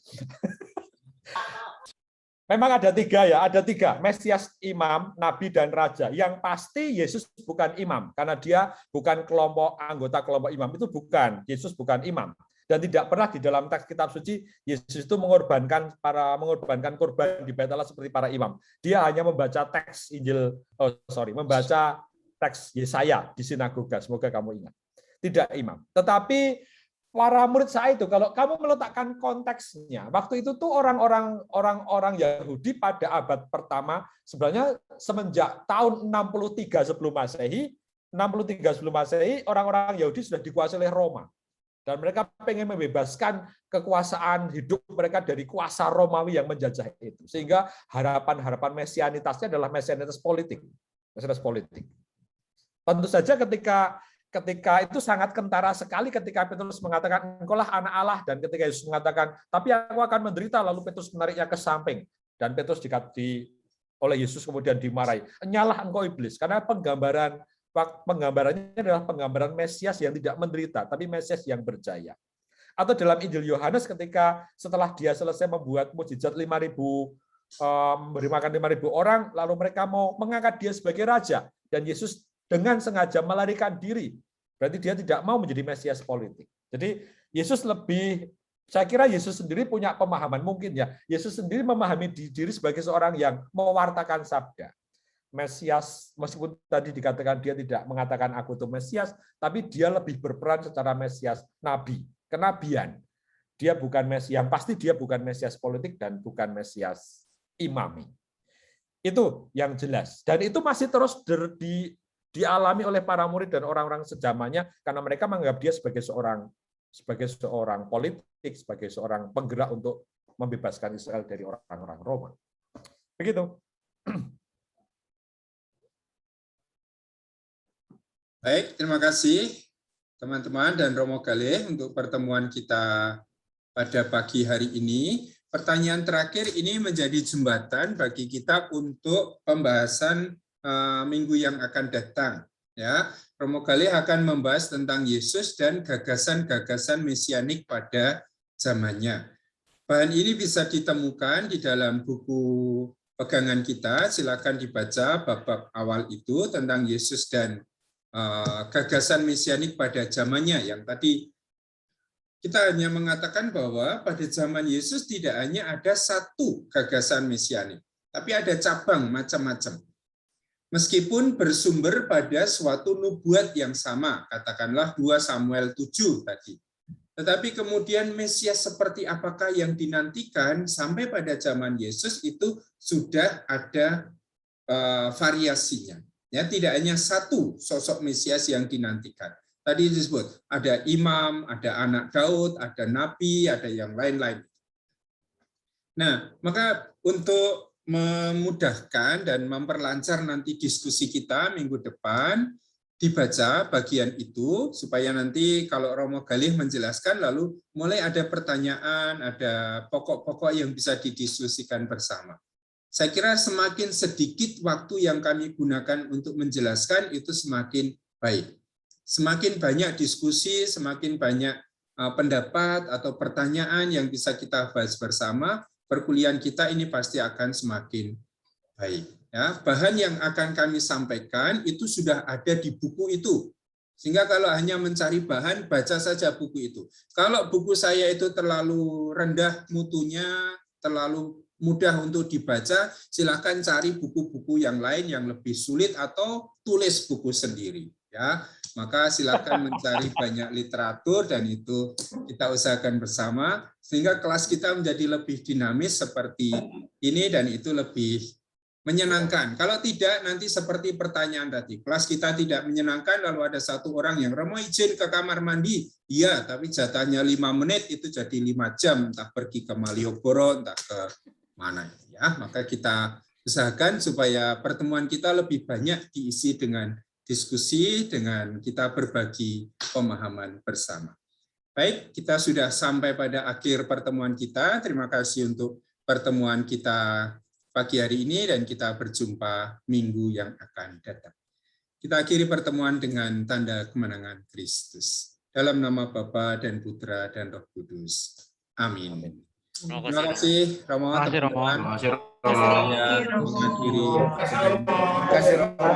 Speaker 2: Memang ada tiga ya, ada tiga. Mesias, imam, nabi, dan raja. Yang pasti Yesus bukan imam, karena dia bukan anggota kelompok imam. Itu bukan, Yesus bukan imam. Dan tidak pernah di dalam teks kitab suci, Yesus itu mengorbankan korban di bait Allah seperti para imam. Dia hanya membaca teks membaca teks Yesaya di sinagoga. Semoga kamu ingat. Tidak imam. Tetapi para murid saya itu, kalau kamu meletakkan konteksnya, waktu itu tuh orang-orang Yahudi pada abad pertama, sebenarnya semenjak tahun 63 sebelum Masehi, orang-orang Yahudi sudah dikuasai oleh Roma. Dan mereka pengen membebaskan kekuasaan hidup mereka dari kuasa Romawi yang menjajah itu. Sehingga harapan mesianitasnya adalah mesianitas politik. Tentu saja ketika itu sangat kentara sekali ketika Petrus mengatakan, engkaulah anak Allah, dan ketika Yesus mengatakan, tapi aku akan menderita, lalu Petrus menariknya ke samping, dan Petrus oleh Yesus kemudian dimarahi, enyalah engkau iblis, karena penggambarannya adalah penggambaran Mesias yang tidak menderita, tapi Mesias yang berjaya. Atau dalam Injil Yohanes ketika setelah dia selesai membuat mukjizat 5.000, memberi makan 5.000 orang, lalu mereka mau mengangkat dia sebagai raja, dan Yesus dengan sengaja melarikan diri. Berarti dia tidak mau menjadi Mesias politik. Jadi saya kira Yesus sendiri punya pemahaman, mungkin ya, Yesus sendiri memahami diri sebagai seorang yang mewartakan sabda. Mesias, meskipun tadi dikatakan dia tidak mengatakan aku itu Mesias, tapi dia lebih berperan secara Mesias nabi, kenabian. Dia bukan Mesias, yang pasti dia bukan Mesias politik dan bukan Mesias imami. Itu yang jelas. Dan itu masih terus dialami oleh para murid dan orang-orang sejamannya karena mereka menganggap dia sebagai seorang politik, sebagai seorang penggerak untuk membebaskan Israel dari orang-orang Roma. Begitu.
Speaker 1: Baik, terima kasih teman-teman dan Romo Galih untuk pertemuan kita pada pagi hari ini. Pertanyaan terakhir ini menjadi jembatan bagi kita untuk pembahasan minggu yang akan datang. Ya, Romo Galih akan membahas tentang Yesus dan gagasan-gagasan mesianik pada zamannya. Bahan ini bisa ditemukan di dalam buku pegangan kita. Silakan dibaca bab-bab awal itu tentang Yesus dan gagasan mesianik pada zamannya. Yang tadi kita hanya mengatakan bahwa pada zaman Yesus tidak hanya ada satu gagasan mesianik, tapi ada cabang macam-macam. Meskipun bersumber pada suatu nubuat yang sama, katakanlah 2 Samuel 7 tadi. Tetapi kemudian Mesias seperti apakah yang dinantikan sampai pada zaman Yesus itu sudah ada variasinya. Ya, tidak hanya satu sosok Mesias yang dinantikan. Tadi disebut ada imam, ada anak Daud, ada nabi, ada yang lain-lain. Nah, maka untuk memudahkan dan memperlancar nanti diskusi kita minggu depan, dibaca bagian itu supaya nanti kalau Romo Galih menjelaskan lalu mulai ada pertanyaan, ada pokok-pokok yang bisa didiskusikan bersama. Saya kira semakin sedikit waktu yang kami gunakan untuk menjelaskan itu semakin baik. Semakin banyak diskusi, semakin banyak pendapat atau pertanyaan yang bisa kita bahas bersama, perkuliahan kita ini pasti akan semakin baik. Ya, bahan yang akan kami sampaikan itu sudah ada di buku itu. Sehingga kalau hanya mencari bahan, baca saja buku itu. Kalau buku saya itu terlalu rendah mutunya, terlalu mudah untuk dibaca, silakan cari buku-buku yang lain yang lebih sulit atau tulis buku sendiri. Ya, maka silakan mencari banyak literatur dan itu kita usahakan bersama sehingga kelas kita menjadi lebih dinamis seperti ini dan itu lebih menyenangkan. Kalau tidak nanti seperti pertanyaan tadi, kelas kita tidak menyenangkan lalu ada satu orang yang Romo izin ke kamar mandi, iya tapi jatahnya 5 menit itu jadi 5 jam, entah pergi ke Malioboro, entah ke mana ya. Maka kita usahakan supaya pertemuan kita lebih banyak diisi dengan diskusi, dengan kita berbagi pemahaman bersama. Baik, kita sudah sampai pada akhir pertemuan kita. Terima kasih untuk pertemuan kita pagi hari ini dan kita berjumpa minggu yang akan datang. Kita akhiri pertemuan dengan tanda kemenangan Kristus. Dalam nama Bapa dan Putra dan Roh Kudus. Amin. Terima kasih Romo.
Speaker 9: Terima kasih, Romo.
Speaker 1: teman-teman.
Speaker 8: Terima kasih,
Speaker 1: Saya mengakhiri.
Speaker 8: Terima kasih, Romo.